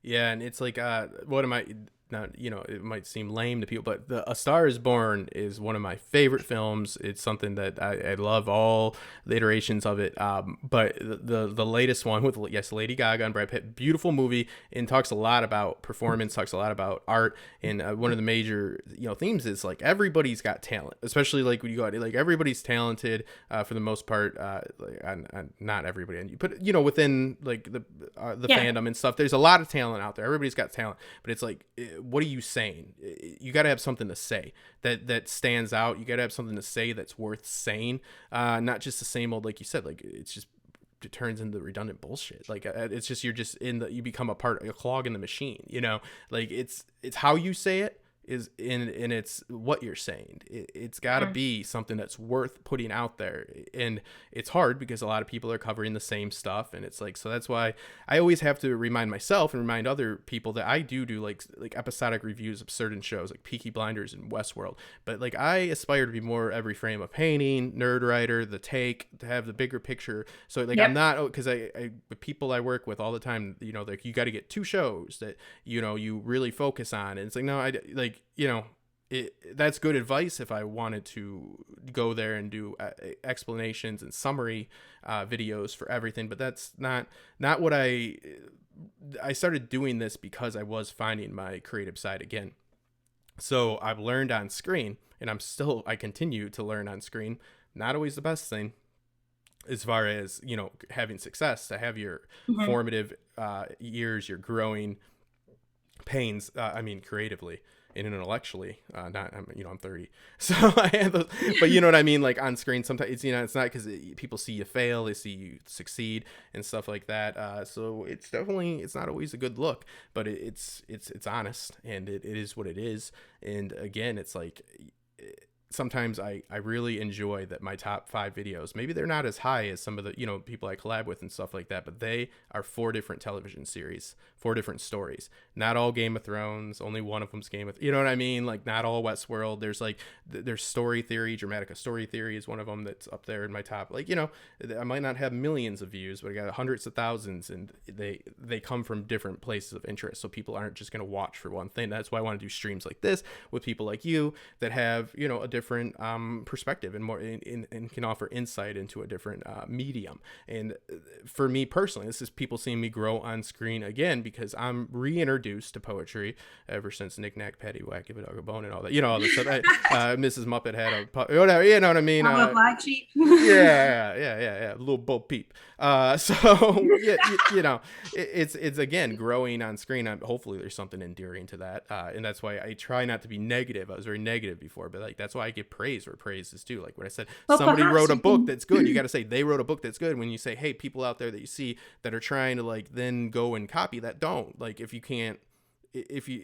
Yeah, and it's what am I not, it might seem lame to people, but A Star is Born is one of my favorite films. It's something that I love all the iterations of it. But the latest one with, Lady Gaga and Brad Pitt, beautiful movie, and talks a lot about performance, talks a lot about art. And one of the major, themes is everybody's got talent, especially when you go out, everybody's talented for the most part. Not everybody, and within the fandom and stuff, there's a lot of talent out there. Everybody's got talent, but it's what are you saying? You got to have something to say that stands out. You got to have something to say that's worth saying, not just the same old, like you said, it's just, it turns into redundant bullshit. It's just, you're just you become a clog in the machine, it's how you say it is and it's what you're saying. It's got to be something that's worth putting out there, and it's hard because a lot of people are covering the same stuff, and it's so that's why I always have to remind myself and remind other people that I do episodic reviews of certain shows like Peaky Blinders and Westworld, but I aspire to be more Every Frame of Painting, Nerd Writer, The Take, to have the bigger picture. So I'm not, because I the people I work with all the time, you got to get 2 shows that you really focus on, and it's no, that's good advice if I wanted to go there and do explanations and summary videos for everything, but that's not what I started doing this because I was finding my creative side again. So I've learned on screen, and I continue to learn on screen. Not always the best thing as far as, having success, to have your Mhm. formative years, your growing pains, creatively and intellectually, I'm 30, so I have those, but you know what I mean, like on screen sometimes it's not because people see you fail, they see you succeed and stuff like that, so it's not always a good look, but it's honest, and it is what it is. And again, it's like, sometimes I really enjoy that my top 5 videos, maybe they're not as high as some of the, people I collab with and stuff like that, but they are 4 different television series, 4 different stories. Not all Game of Thrones, only one of them's Game of, you know what I mean? Like, not all Westworld. There's like, there's Story Theory, Dramatica Story Theory is one of them that's up there in my top. Like, I might not have millions of views, but I got hundreds of thousands, and they come from different places of interest. So people aren't just going to watch for one thing. That's why I want to do streams like this with people like you that have, a different perspective, and more and can offer insight into a different medium. And for me personally, this is people seeing me grow on screen again, because I'm reintroduced to poetry ever since Knick Knack Paddywhack, Give a Dog a Bone, and all that, all the stuff. Mrs. Muppet had whatever, you know what I mean. I'm a black sheep. Yeah, little Bo Peep. So yeah, it's again growing on screen. Hopefully there's something endearing to that, and that's why I try not to be negative. I was very negative before, but like, that's why I give praise where praise is due. Like when I said, Well, somebody perhaps wrote a you book can. that's good, you got to say they wrote a book that's good. When you say, hey, people out there that you see that are trying to like then go and copy that, don't. Like, if you can't, if you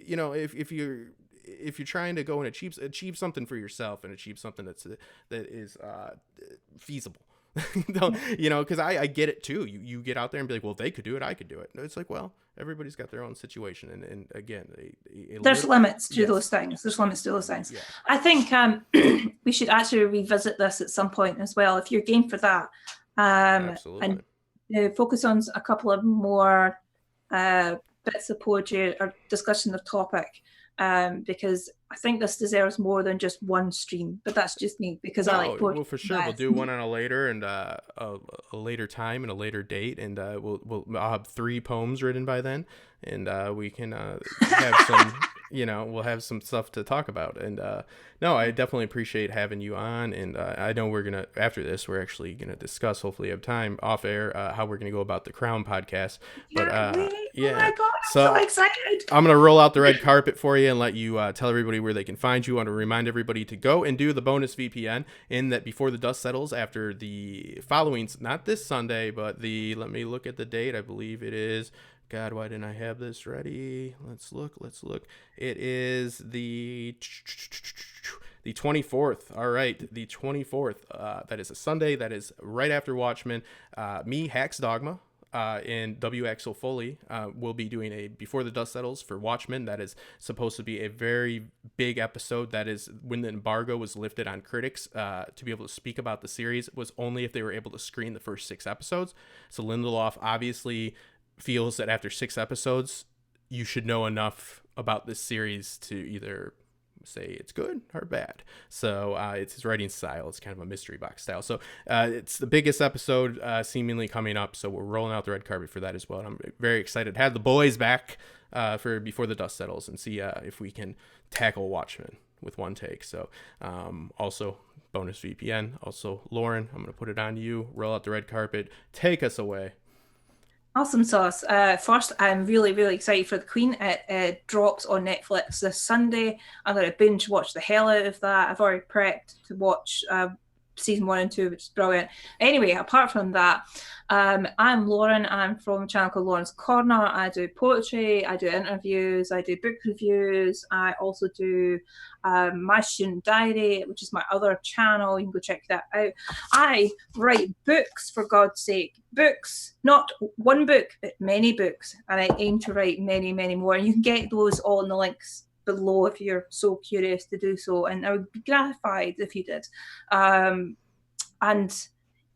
if you're trying to go and achieve something for yourself, and achieve something that is feasible. Don't, because I get it too. You get out there and be like, well, they could do it, I could do it. It's like, well, everybody's got their own situation, and again, There's limits to yes. those things. There's limits to those things. Yeah. I think we should actually revisit this at some point as well, if you're game for that. Absolutely. And focus on a couple of more bits of poetry or discussion of topic, because I think this deserves more than just one stream. But that's just me, because I like poetry. Well, for sure, we'll do one on a later and a later time and a later date, and I'll have 3 poems written by then, and we can have some. We'll have some stuff to talk about. And no, I definitely appreciate having you on. And I know after this, we're actually going to discuss, hopefully have time off air, how we're going to go about the Crown podcast. But yeah, oh my God, I'm so excited. I'm going to roll out the red carpet for you and let you tell everybody where they can find you. I want to remind everybody to go and do the bonus VPN, in that before the dust settles, after the following, not this Sunday, but let me look at the date. I believe it is, God, why didn't I have this ready? Let's look. It is the 24th. All right, the 24th. That is a Sunday. That is right after Watchmen. Me, Hax Dogma, and W. Axel Foley will be doing a Before the Dust Settles for Watchmen. That is supposed to be a very big episode. That is when the embargo was lifted on critics to be able to speak about the series, was only if they were able to screen the first 6 episodes. So Lindelof obviously feels that after 6 episodes, you should know enough about this series to either say it's good or bad. So it's his writing style. It's kind of a mystery box style. So it's the biggest episode seemingly coming up. So we're rolling out the red carpet for that as well. And I'm very excited to have the boys back for Before the Dust Settles, and see if we can tackle Watchmen with one take. So also bonus VPN. Also, Lauren, I'm going to put it on you. Roll out the red carpet. Take us away. Awesome sauce. First, I'm really, really excited for The Queen. It drops on Netflix this Sunday. I'm going to binge watch the hell out of that. I've already prepped to watch season 1 and 2, which is brilliant. Anyway, apart from that, I'm Lauren. I'm from a channel called Lauren's Corner. I do poetry, I do interviews, I do book reviews. I also do My Student Diary, which is my other channel. You can go check that out. I write books, for God's sake. Books, not one book, but many books. And I aim to write many, many more. And you can get those all in the links below if you're so curious to do so, and I would be gratified if you did. And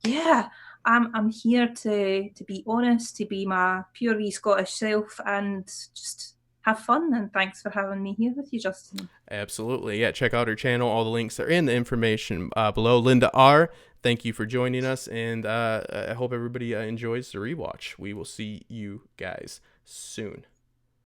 yeah, I'm here to be honest, to be my pure wee Scottish self, and just have fun. And thanks for having me here with you, Justin. Absolutely. Yeah, check out her channel. All the links are in the information below. Lynda R., thank you for joining us, and I hope everybody enjoys the rewatch. We will see you guys soon.